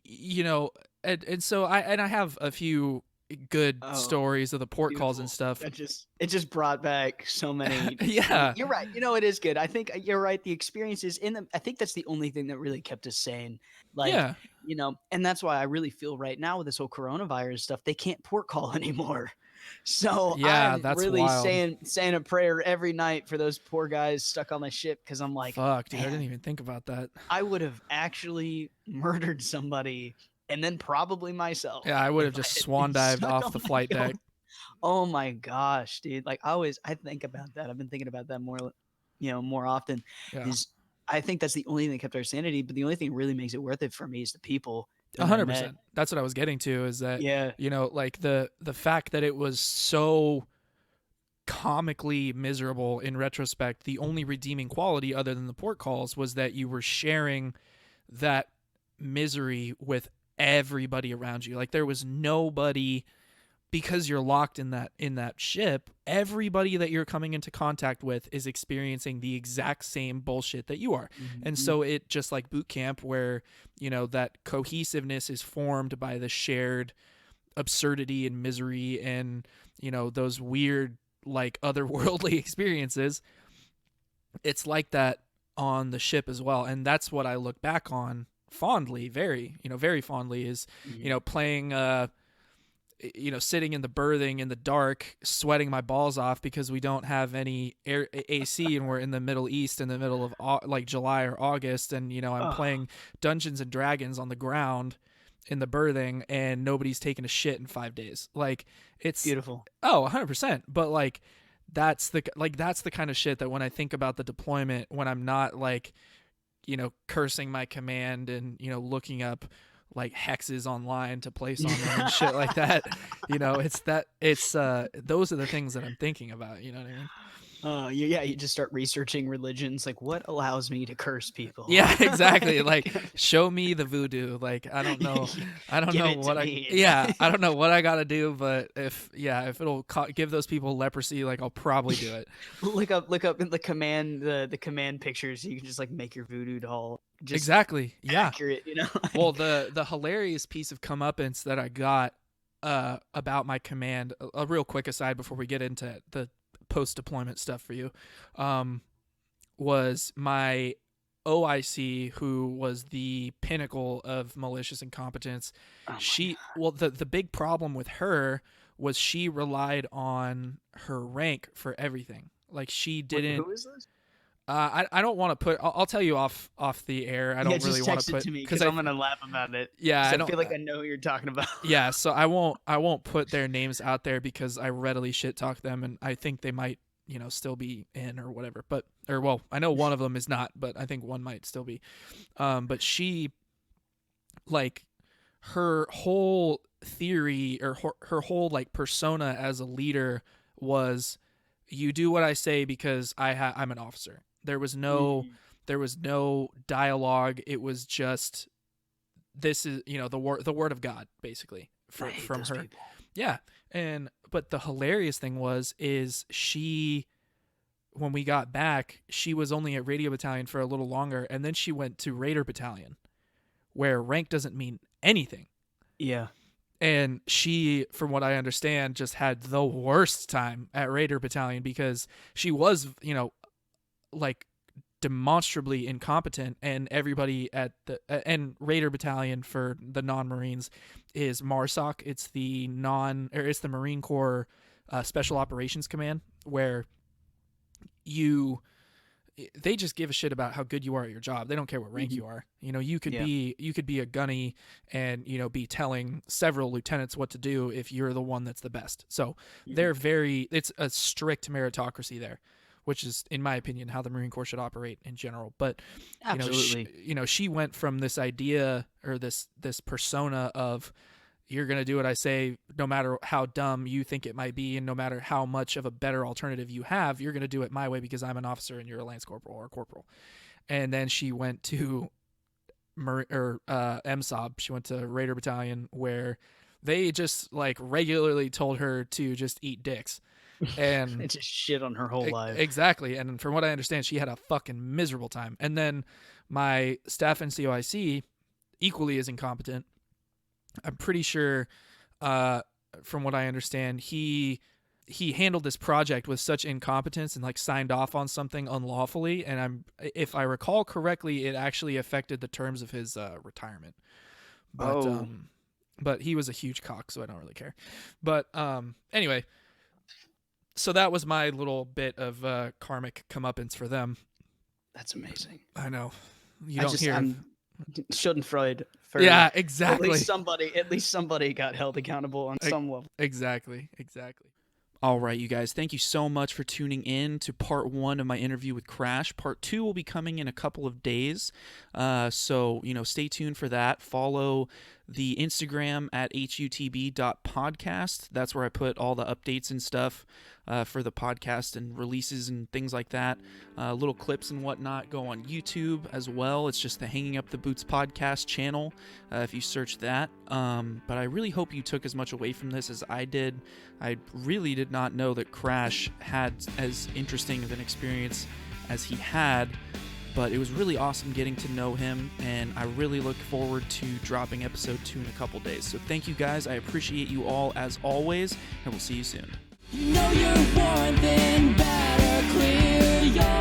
you know and so I have a few good Oh, stories of the port calls and beautiful. stuff. It just brought back so many. Yeah. You're right. It is good. I think you're right. The experiences in them. I think that's the only thing that really kept us sane. Like, Yeah. and that's why I really feel right now with this whole coronavirus stuff, they can't port call anymore. So Yeah, I'm that's really wild. saying a prayer every night for those poor guys stuck on the ship because I'm like, Fuck, dude, I didn't man, even think about that. I would have actually murdered somebody and then probably myself Yeah, I would if have I just had swan been dived stuck off on the that flight boat. deck. Oh my gosh, dude. Like I think about that. I've been thinking about that more often Yeah. is I think that's the only thing that kept our sanity, but the only thing that really makes it worth it for me is the people that I met. 100%. That's what I was getting to, is that Yeah. like the fact that it was so comically miserable in retrospect, the only redeeming quality other than the port calls was that you were sharing that misery with everybody around you. Like there was nobody, because you're locked in that ship, everybody that you're coming into contact with is experiencing the exact same bullshit that you are. And Mhm. so it just like boot camp, where that cohesiveness is formed by the shared absurdity and misery and those weird like otherworldly experiences. It's like that on the ship as well, and that's what I look back on fondly, very fondly, is Mhm. playing sitting in the berthing in the dark, sweating my balls off because we don't have any AC, and we're in the Middle East in the middle of like July or August, and I'm Oh, playing Dungeons and Dragons on the ground in the berthing, and nobody's taken a shit in 5 days. Like it's beautiful. 100%. But like that's the kind of shit that when I think about the deployment, when I'm not like, cursing my command and, looking up like hexes online to place on them and shit like that, those are the things that I'm thinking about. You know what I mean? You just start researching religions, like what allows me to curse people. Yeah, exactly. Like, show me the voodoo. Like, I don't know Give what it to me. I don't know what I gotta do, but if it'll give those people leprosy, like, I'll probably do it. Look up in the command pictures. You can just like make your voodoo doll just exactly. Yeah. accurate. Well, the hilarious piece of comeuppance that I got about my command, a real quick aside before we get into the post-deployment stuff for you, was my OIC, who was the pinnacle of malicious incompetence. The big problem with her was she relied on her rank for everything. Like, she didn't. Who is this? I don't want to put. I'll tell you off the air. I don't really want to put, it to me because I'm gonna laugh about it. Yeah, I feel like I know who you're talking about. Yeah, so I won't put their names out there because I readily shit talk them, and I think they might still be in or whatever. I know one of them is not, but I think one might still be. But she, like, her whole theory or her whole like persona as a leader was, you do what I say because I'm an officer. There was no dialogue. It was just, this is the word of God basically from her. People. Yeah, but the hilarious thing is she, when we got back, she was only at Radio Battalion for a little longer, and then she went to Raider Battalion, where rank doesn't mean anything. Yeah. And she, from what I understand, just had the worst time at Raider Battalion because she was, like, demonstrably incompetent, and everybody and Raider Battalion for the non-Marines is MARSOC. It's the Marine Corps Special Operations Command, where they just give a shit about how good you are at your job. They don't care what rank you are. You could be a gunny and be telling several lieutenants what to do if you're the one that's the best. So it's a strict meritocracy there, which is, in my opinion, how the Marine Corps should operate in general. But absolutely, she went from this idea or this persona of, you're going to do what I say no matter how dumb you think it might be, and no matter how much of a better alternative you have, you're going to do it my way because I'm an officer and you're a lance corporal or a corporal. And then she went to MSOB. She went to Raider Battalion, where they just like regularly told her to just eat dicks. And it's just shit on her whole life. Exactly. And from what I understand, she had a fucking miserable time. And then my staff NCOIC, equally as incompetent. I'm pretty sure, from what I understand, he handled this project with such incompetence and like signed off on something unlawfully. And if I recall correctly, it actually affected the terms of his retirement. But he was a huge cock, so I don't really care. But anyway, so that was my little bit of karmic comeuppance for them. That's amazing. I know. You don't hear. Schadenfreude. Yeah, exactly. At least somebody got held accountable on some level. Exactly. All right, you guys, thank you so much for tuning in to part 1 of my interview with Crash. Part 2 will be coming in a couple of days, so stay tuned for that. Follow the Instagram at hutb.podcast. That's where I put all the updates and stuff for the podcast and releases and things like that. Little clips and whatnot go on YouTube as well. It's just the Hanging Up the Boots podcast channel if you search that. But I really hope you took as much away from this as I did. I really did not know that Crash had as interesting of an experience as he had. But it was really awesome getting to know him, and I really look forward to dropping episode 2 in a couple days. So thank you guys. I appreciate you all as always, and we'll see you soon. You know you're one thing better, clear your